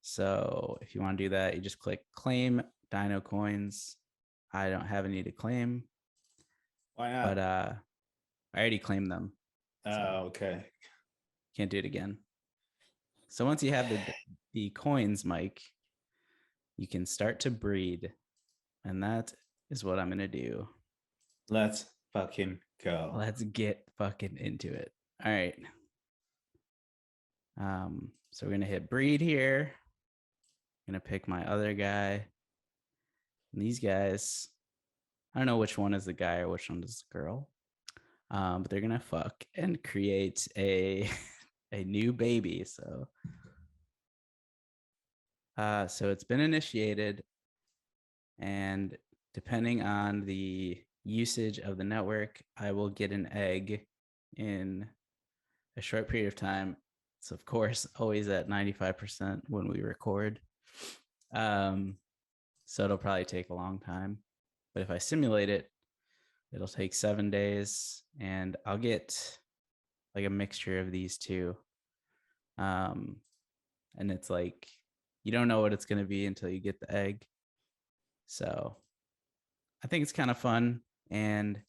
So if you want to do that, you just click claim dino coins. I don't have any to claim. Why not? But I already claimed them. Oh, okay. Can't do it again. So once you have the coins, Mike, you can start to breed. And that is what I'm going to do. Let's fucking go. Let's get fucking into it. All right. So we're going to hit breed here. I'm going to pick my other guy. And these guys, I don't know which one is the guy or which one is the girl. But they're going to fuck and create a new baby. So it's been initiated, and depending on the usage of the network, I will get an egg in a short period of time. It's of course always at 95% when we record. So it'll probably take a long time. But if I simulate it, it'll take 7 days, and I'll get like a mixture of these two. And it's like you don't know what it's going to be until you get the egg. So I think it's kind of fun. And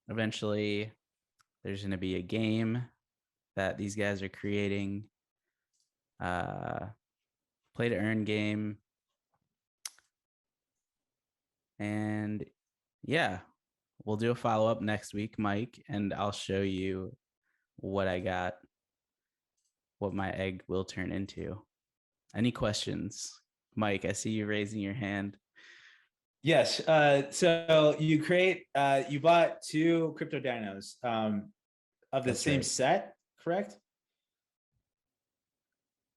eventually there's going to be a game that these guys are creating, play to earn game. And yeah, we'll do a follow-up next week, Mike, and I'll show you what I got, what my egg will turn into. Any questions? Mike, I see you raising your hand. Yes. So you bought 2 crypto dinos of the That's same right. set, correct?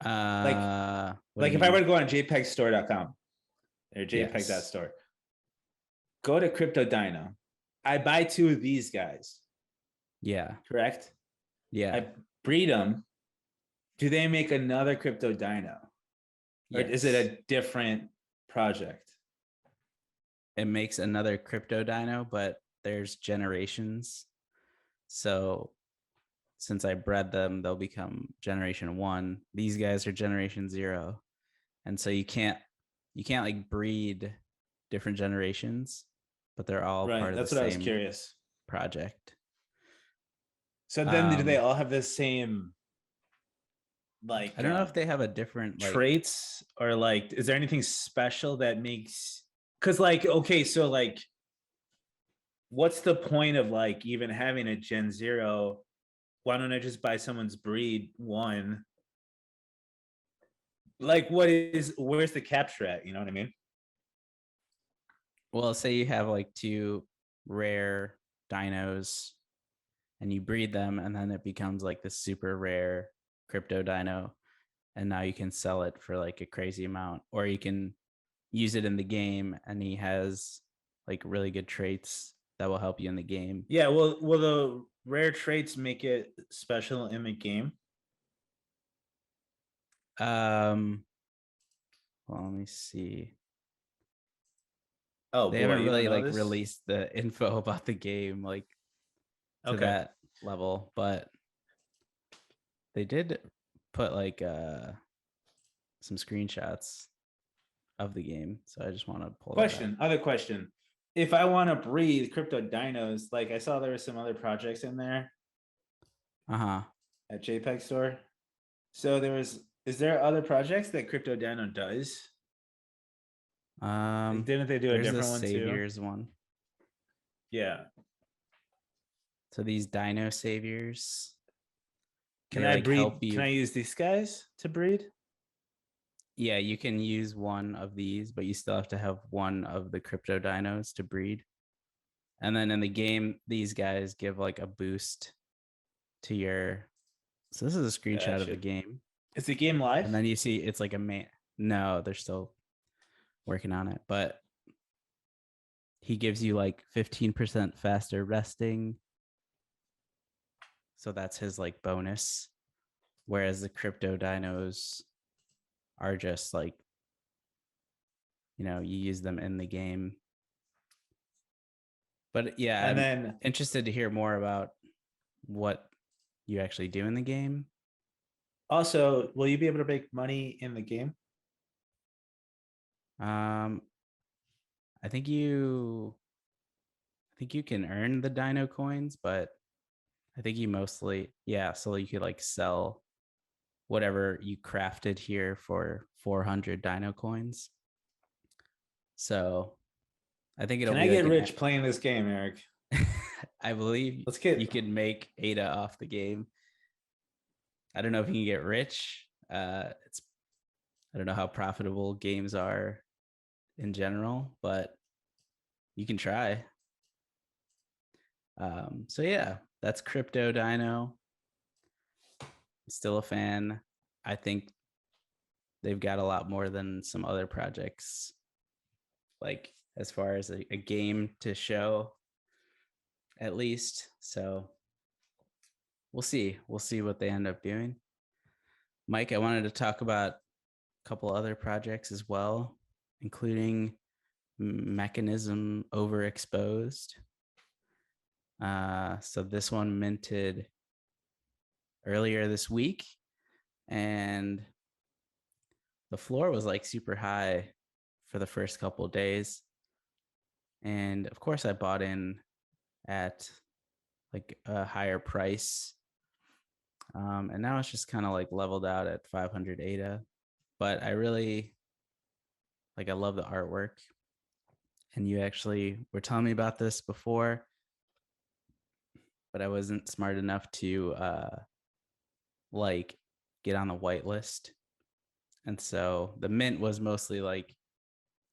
What do Like you if I were mean? to go on jpegstore.com or Yes. jpeg.store, go to crypto dino. I buy 2 of these guys, Yeah. correct? Yeah. I breed them. Do they make another crypto dino? Or is it Yes. a different project? It makes another crypto dino, but there's generations. So since I bred them, they'll become generation 1. These guys are generation 0. And so you can't like breed different generations, but they're all Right. part of the That's what I was same curious. project. So then do they all have the same I don't know if they have a different traits, or like is there anything special that makes, because like okay, so like what's the point of like even having a Gen 0? Why don't I just buy someone's breed 1? Like where's the capture at? You know what I mean? well, say you have like 2 rare dinos and you breed them, and then it becomes like this super rare crypto dino, and now you can sell it for like a crazy amount, or you can use it in the game and he has like really good traits that will help you in the game. Yeah, well, will the rare traits make it special in the game? Well, let me see. Oh They boy, haven't you don't really know like this? released the info about the game like to Okay. that level, but they did put like some screenshots of the game. So I just want to pull that up. Other question. If I want to breed crypto dinos, like I saw there were some other projects in there Uh-huh. at JPEG Store. So is there other projects that Crypto Dino does? Like, didn't they do a There's a different one too? saviors one. Yeah. So these dino saviors, Can they I like help breed? Can I you. use these guys to breed? Yeah, you can use one of these, but you still have to have one of the crypto dinos to breed. And then in the game, these guys give like a boost to your. So this is a screenshot of the Gotcha. game. Is the game live? And then you see it's like a man. No, they're still working on it, but he gives you like 15% faster resting. So that's his like bonus. Whereas the crypto dinos are just like, you use them in the game. But yeah, And I'm then interested to hear more about what you actually do in the game. also, will you be able to make money in the game? Um, I think you can earn the dino coins, but I think you mostly, yeah, so you could like sell whatever you crafted here for 400 dino coins. So I think it'll Can I be get like an rich playing this game, Eric? I believe Let's you get. can make ADA off the game. I don't know if you can get rich. It's I don't know how profitable games are in general, but you can try. So yeah, that's Crypto Dino. Still a fan. I think they've got a lot more than some other projects, like as far as a game to show, at least. So we'll see. We'll see what they end up doing. Mike, I wanted to talk about a couple other projects as well, including Mekanism Overexposed. So this one minted earlier this week, and the floor was like super high for the first couple of days. And of course, I bought in at like a higher price. And now it's just kind of like leveled out at 500 ADA. But I really I love the artwork. And you actually were telling me about this before. but I wasn't smart enough to like get on the whitelist. And so the mint was mostly like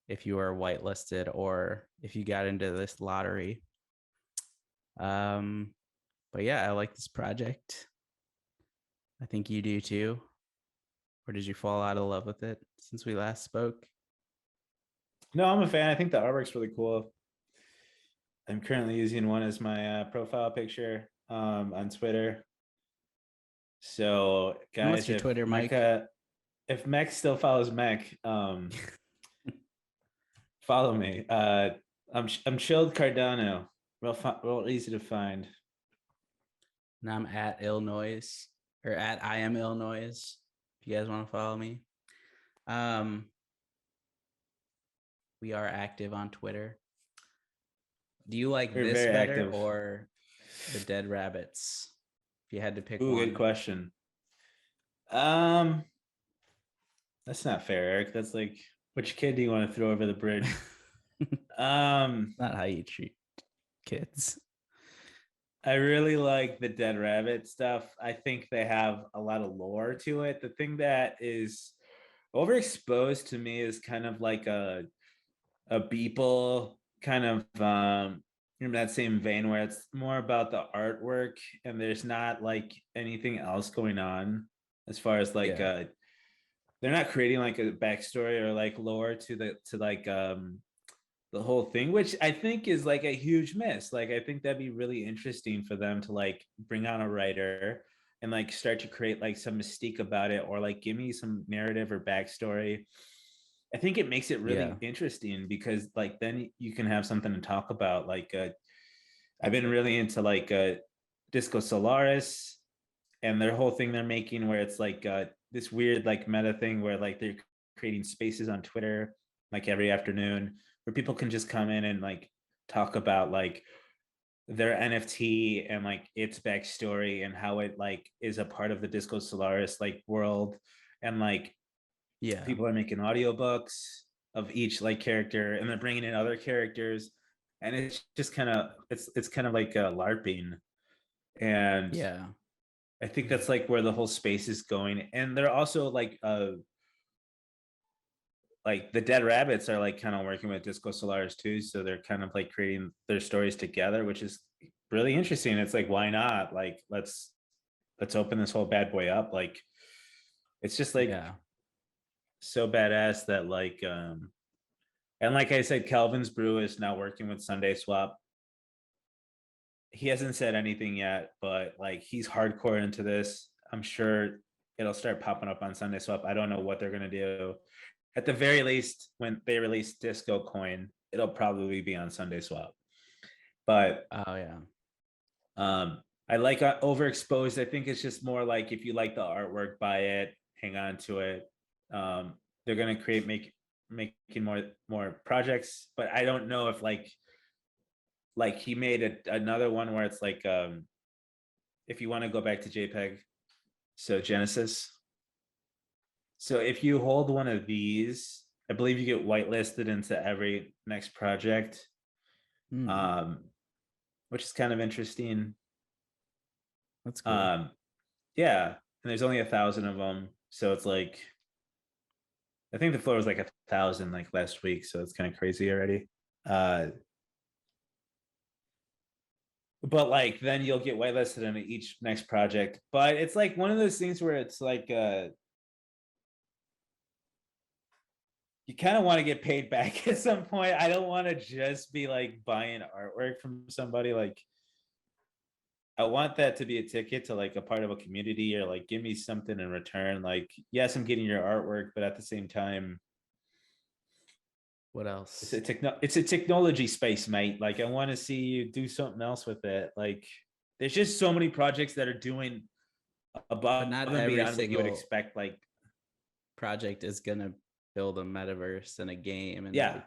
if you were whitelisted or if you got into this lottery. But yeah, I like this project. I think you do too. Or did you fall out of love with it since we last spoke? No, I'm a fan. I think the artwork's really cool. I'm currently using one as my profile picture on Twitter. So And what's guys, your if Twitter, Mike? if Mech still follows Mech, follow me. I'm chilled Cardano. Real easy to find. And I'm at Illinois or at I am Illinois. If you guys want to follow me. We are active on Twitter. Do you like We're this very better active. or the Dead Rabbits? If you had to pick Ooh, one. good question. That's not fair, Eric. That's like, which kid do you want to throw over the bridge? Not how you treat kids. I really like the Dead Rabbit stuff. I think they have a lot of lore to it. The thing that is overexposed to me is kind of like a Beeple kind of in that same vein where it's more about the artwork and there's not like anything else going on as far as like Yeah. they're not creating like a backstory or like lore to the whole thing, which I think is like a huge miss. Like I think that'd be really interesting for them to like bring on a writer and like start to create like some mystique about it or like give me some narrative or backstory. I think it makes it really interesting because like then you can have something to talk about. Like I've been really into like Disco Solaris and their whole thing they're making where it's like this weird like meta thing where like they're creating spaces on Twitter like every afternoon where people can just come in and like talk about like their NFT and like its backstory and how it like is a part of the Disco Solaris like world. And like people are making audiobooks of each like character and they're bringing in other characters and it's just kind of it's kind of like LARPing. And Yeah. I think that's like where the whole space is going. And they're also like the Dead Rabbits are like kind of working with Disco Solaris too. So they're kind of like creating their stories together, which is really interesting. It's like, why not? Like, let's open this whole bad boy up. Like, it's just like so badass that like, and like I said, Calvin's Brew is now working with Sunday Swap. He hasn't said anything yet, but like he's hardcore into this. I'm sure it'll start popping up on Sunday Swap. I don't know what they're gonna do. At the very least, when they release Disco Coin, it'll probably be on Sunday Swap. But I like Overexposed. I think it's just more like if you like the artwork, buy it, hang on to it. They're gonna making more projects, but I don't know if like he made another one where it's like if you want to go back to JPEG, so Genesis. So if you hold one of these, I believe you get whitelisted into every next project, which is kind of interesting. That's cool. Yeah, and there's only 1,000 of them, so it's like I think the floor was like 1,000 like last week, so it's kind of crazy already. But like then you'll get whitelisted in each next project. But it's like one of those things where it's like you kind of want to get paid back at some point. I don't want to just be like buying artwork from somebody. Like I want that to be a ticket to like a part of a community or like give me something in return. Like, yes, I'm getting your artwork, but at the same time, what else? It's a technology space, mate. Like I want to see you do something else with it. Like there's just so many projects that are doing above and beyond what you would expect. Like project is gonna build a metaverse and a game and yeah,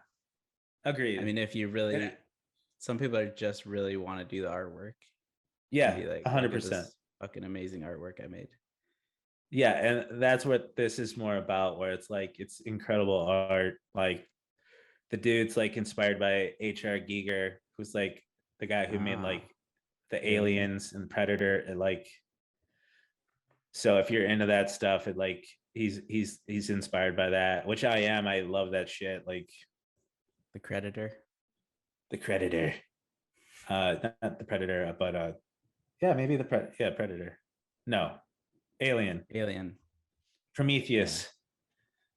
agreed. I mean, if you really some people are just really want to do the artwork. Yeah, be like 100%. Fucking amazing artwork I made. Yeah, and that's what this is more about, where it's like it's incredible art. Like the dude's like inspired by H.R. Giger, who's like the guy who made like the aliens and Predator. So if you're into that stuff, it like he's inspired by that, which I am. I love that shit. Like The Creditor. the Creditor, not the Predator, but yeah, maybe the Predator. No, Alien. Prometheus,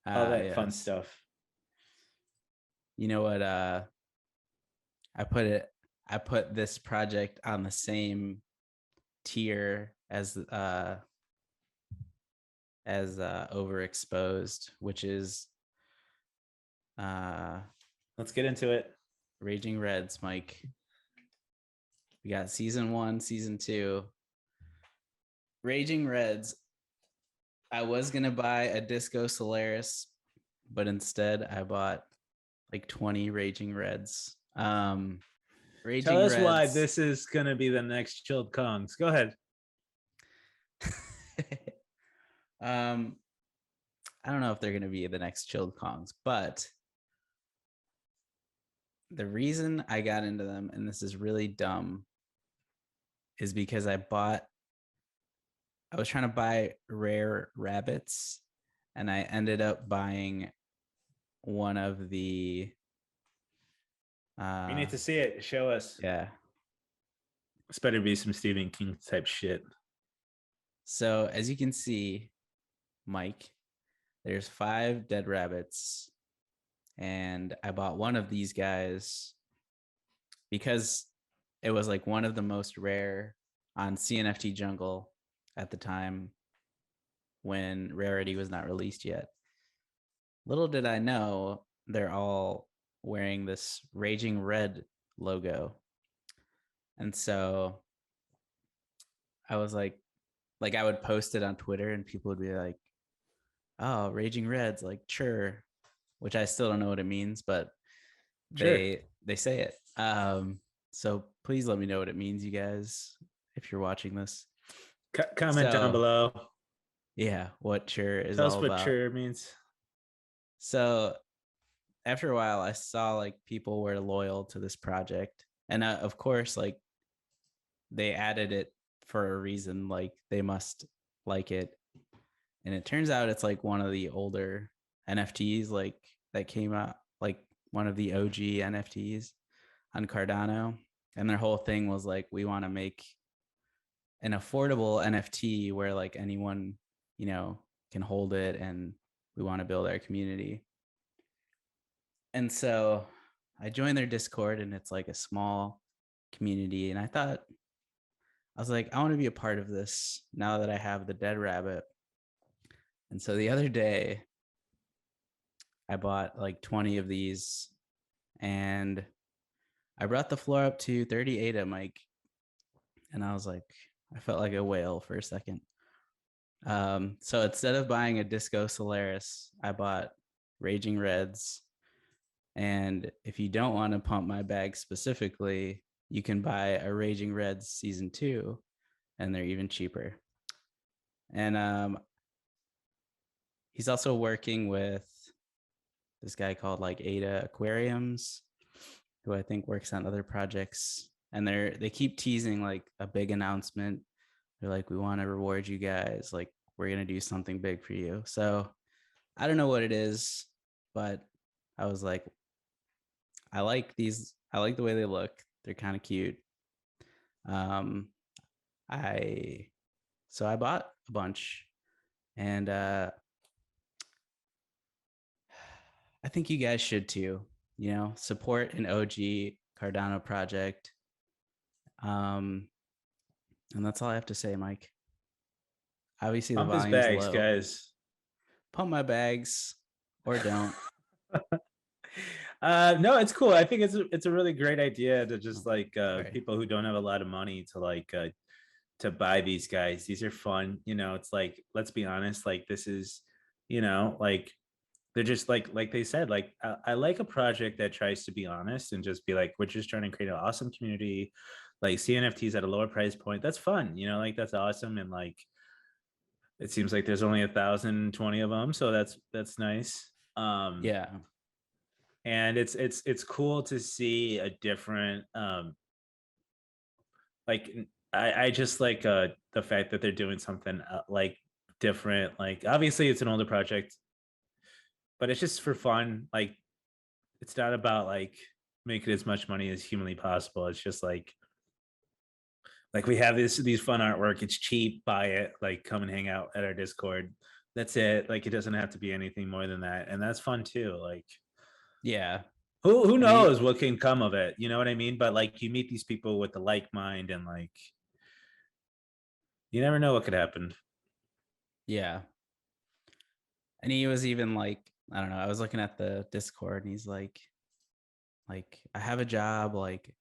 all that fun Yes. stuff. You know what? I put this project on the same tier as Overexposed, which is Let's get into it. Raging Reds, Mike. We got season 1, season 2. Raging Reds. I was gonna buy a Disco Solaris, but instead I bought like 20 Raging Reds. Raging Tell us Reds, why this is gonna be the next Chilled Kongs. Go ahead. I don't know if they're gonna be the next Chilled Kongs, but the reason I got into them, and this is really dumb, is because I was trying to buy rare rabbits, and I ended up buying one of the We need to see it. Show us. yeah. This better be some Stephen King type shit. So as you can see, Mike, there's 5 dead rabbits, and I bought one of these guys because it was like one of the most rare on CNFT Jungle at the time when Rarity was not released yet. Little did I know they're all wearing this Raging Red logo. And so I was like I would post it on Twitter and people would be like, oh, Raging Reds, like sure, which I still don't know what it means, but they say it. So please let me know what it means, you guys, if you're watching this. Comment down below. Yeah, what sure is Tell all us what about. sure means. So after a while, I saw like people were loyal to this project, and of course, like they added it for a reason. Like they must like it, and it turns out it's like one of the older NFTs like that came out, like one of the OG NFTs on Cardano, and their whole thing was like, we want to make an affordable NFT where like anyone, can hold it, and we want to build our community. And so I joined their Discord, and it's like a small community, and I was like, I want to be a part of this now that I have the dead rabbit. And so the other day I bought like 20 of these, and I brought the floor up to 38 at Mike, and I was like, I felt like a whale for a second. So instead of buying a Disco Solaris, I bought Raging Reds. And if you don't want to pump my bag specifically, you can buy a Raging Reds season 2, and they're even cheaper. And he's also working with this guy called like Ada Aquariums, who I think works on other projects. And they keep teasing like a big announcement. They're like, we want to reward you guys. Like, we're going to do something big for you. So I don't know what it is, but I was like, I like these. I like the way they look. They're kind of cute. So I bought a bunch, and I think you guys should too. Support an OG Cardano project. And that's all I have to say, Mike. Obviously, Pump the his volume's bags, low. guys. Pump my bags, or don't. No, it's cool. I think it's a really great idea to just like Right. people who don't have a lot of money to like to buy these guys. These are fun. It's like, let's be honest, like this is, like they're just like they said, like I like a project that tries to be honest and just be like, we're just trying to create an awesome community, like CNFTs at a lower price point. That's fun, like that's awesome. And like it seems like there's only 1,020 of them, so that's nice. Yeah. And it's cool to see a different like I just like the fact that they're doing something like different. Like obviously it's an older project, but it's just for fun. Like it's not about like making as much money as humanly possible. It's just like we have these fun artwork. It's cheap, buy it, like come and hang out at our Discord. That's it. Like it doesn't have to be anything more than that. And that's fun too. Like Yeah. who And he, knows what can come of it? You know what I mean? But like you meet these people with the like mind and like you never know what could happen. yeah. And he was even like, I don't know, I was looking at the Discord and he's like, I have a job, like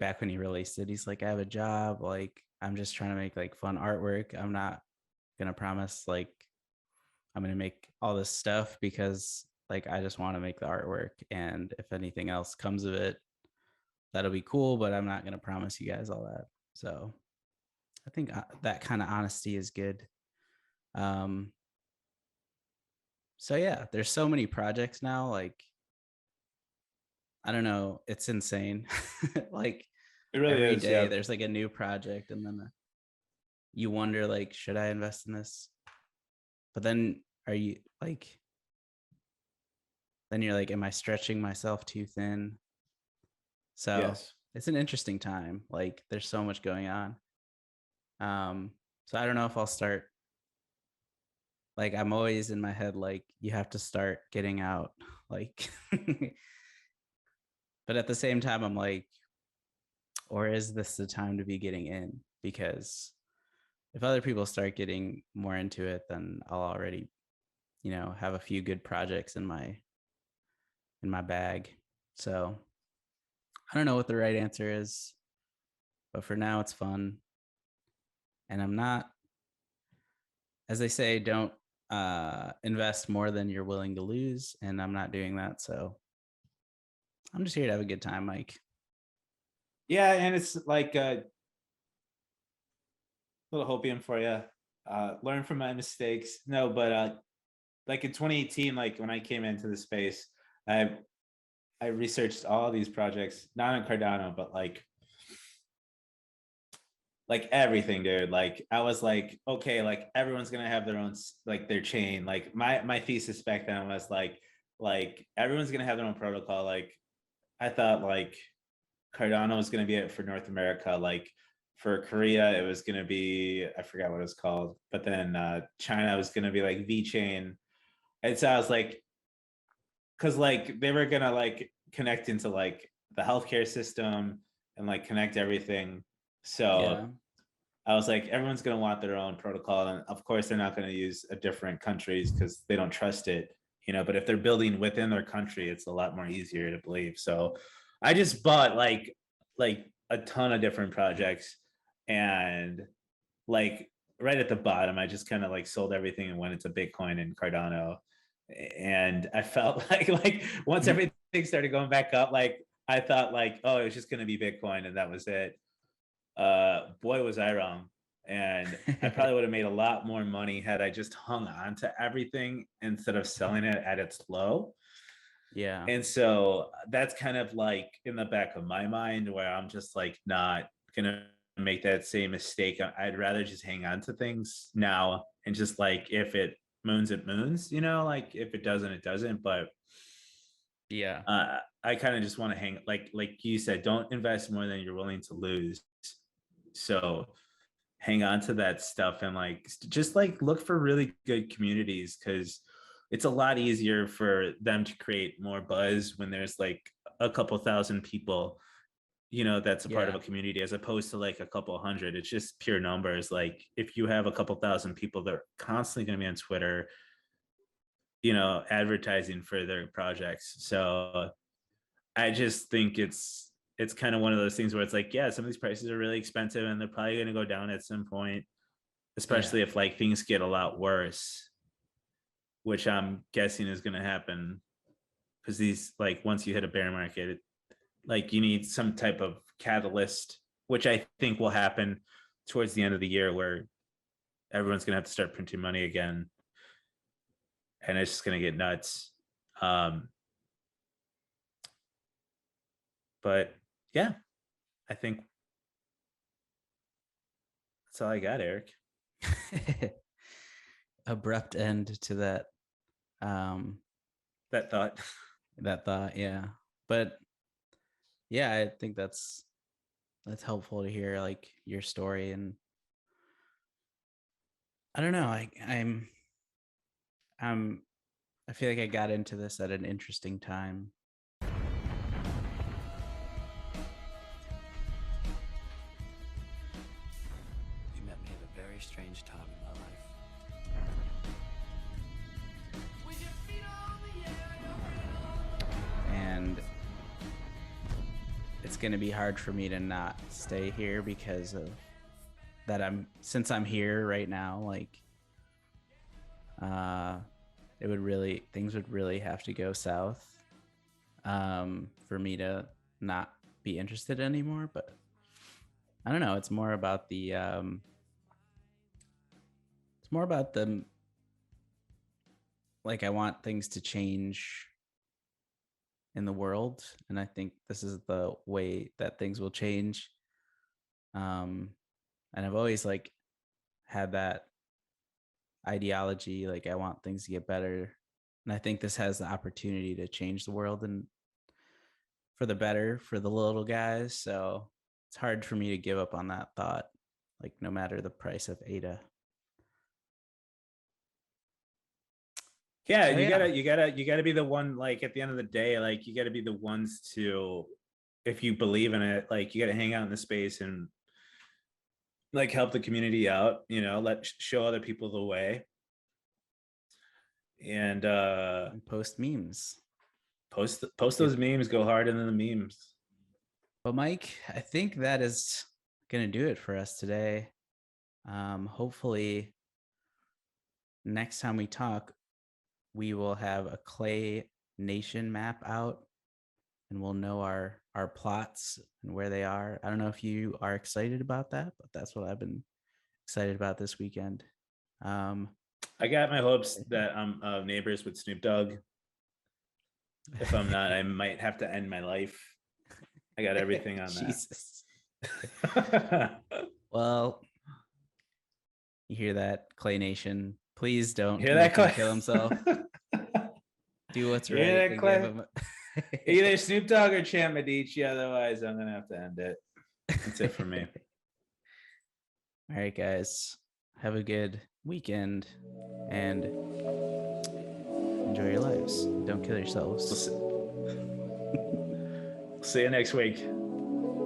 back when he released it, he's like, I have a job, like I'm just trying to make like fun artwork. I'm not gonna promise like I'm gonna make all this stuff because like I just want to make the artwork. And if anything else comes of it, that'll be cool, but I'm not gonna promise you guys all that. So I think that kind of honesty is good. Um, so yeah, there's so many projects now. Like, I don't know, it's insane. Like It really every is. Yeah. day there's like a new project, and then you wonder like, should I invest in this? But then are you like, then you're like, am I stretching myself too thin? So Yes. it's an interesting time. Like there's so much going on. So I don't know if I'll start, like I'm always in my head like you have to start getting out, like but at the same time I'm like, or is this the time to be getting in? Because if other people start getting more into it, then I'll already, have a few good projects in my bag. So I don't know what the right answer is, but for now it's fun. And I'm not, as they say, don't invest more than you're willing to lose. And I'm not doing that. So I'm just here to have a good time, Mike. Yeah, and it's like a little hopium for you. Learn from my mistakes. No, but like in 2018, like when I came into the space, I researched all these projects, not on Cardano, but like everything, dude. Like I was like, okay, like everyone's gonna have their own like their chain. Like my thesis back then was like everyone's gonna have their own protocol. Like I thought like Cardano was gonna be it for North America. Like for Korea, it was gonna be I forgot what it was called, but then China was gonna be like V chain. And so I was like, because like they were gonna like connect into like the healthcare system and like connect everything. So Yeah. I was like, everyone's going to want their own protocol. And of course, they're not going to use a different countries because they don't trust it, but if they're building within their country, it's a lot more easier to believe. So I just bought like a ton of different projects and like right at the bottom, I just kind of like sold everything and went into Bitcoin and Cardano. And I felt like once everything started going back up, like I thought like, oh, it was just going to be Bitcoin and that was it. Boy, was I wrong. And I probably would have made a lot more money had I just hung on to everything instead of selling it at its low. Yeah. And so that's kind of like in the back of my mind where I'm just like not gonna make that same mistake. I'd rather just hang on to things now and just like if it moons, it moons, like if it doesn't, it doesn't. But Yeah. I kind of just want to hang like you said, don't invest more than you're willing to lose. So hang on to that stuff and like just like look for really good communities because it's a lot easier for them to create more buzz when there's like a couple thousand people that's a part of Yeah. a community as opposed to like a couple hundred. It's just pure numbers. Like if you have a couple thousand people that are constantly going to be on Twitter advertising for their projects. So I just think it's kind of one of those things where it's like, yeah, some of these prices are really expensive and they're probably going to go down at some point, Yeah. especially if like things get a lot worse, which I'm guessing is going to happen because these like once you hit a bear market, like you need some type of catalyst, which I think will happen towards the end of the year where everyone's going to have to start printing money again and it's just going to get nuts. Um, but yeah, I think That's all I got, Eric. Abrupt end to that. That thought. That thought, yeah. But yeah, I think that's helpful to hear, like, your story. And I don't know, I feel like I got into this at an interesting time. You met me at a very strange time in my life. And it's going to be hard for me to not stay here because of that. Since I'm here right now, like, things would really have to go south for me to not be interested anymore. But I don't know, it's more about the like, I want things to change in the world, and I think this is the way that things will change. And I've always, like, had that ideology, like, I want things to get better, and I think this has the opportunity to change the world and for the better for the little guys. So it's hard for me to give up on that thought, like, no matter the price of ADA. Yeah, So, you yeah. gotta be the one, like, at the end of the day, like, you gotta be the ones to, if you believe in it, like, you gotta hang out in the space and, like, help the community out, show other people the way. And Post memes. post those memes, go hard into the memes. But Mike, I think that is gonna do it for us today. Hopefully next time we talk, we will have a Clay Nation map out, and we'll know our plots and where they are. I don't know if you are excited about that, but that's what I've been excited about this weekend. I got my hopes that I'm neighbors with Snoop Dogg. If I'm not, I might have to end my life. I got everything on Jesus. that. Well, you hear that, Clay Nation? Please don't Hear make that, him kill himself. Do what's right. Hear that, And Clay? give him Either Snoop Dogg or Champ Medici. Otherwise, I'm gonna have to end it. That's it for me. All right, guys. Have a good weekend and enjoy your lives. Don't kill yourselves. See you next week.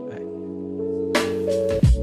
Bye.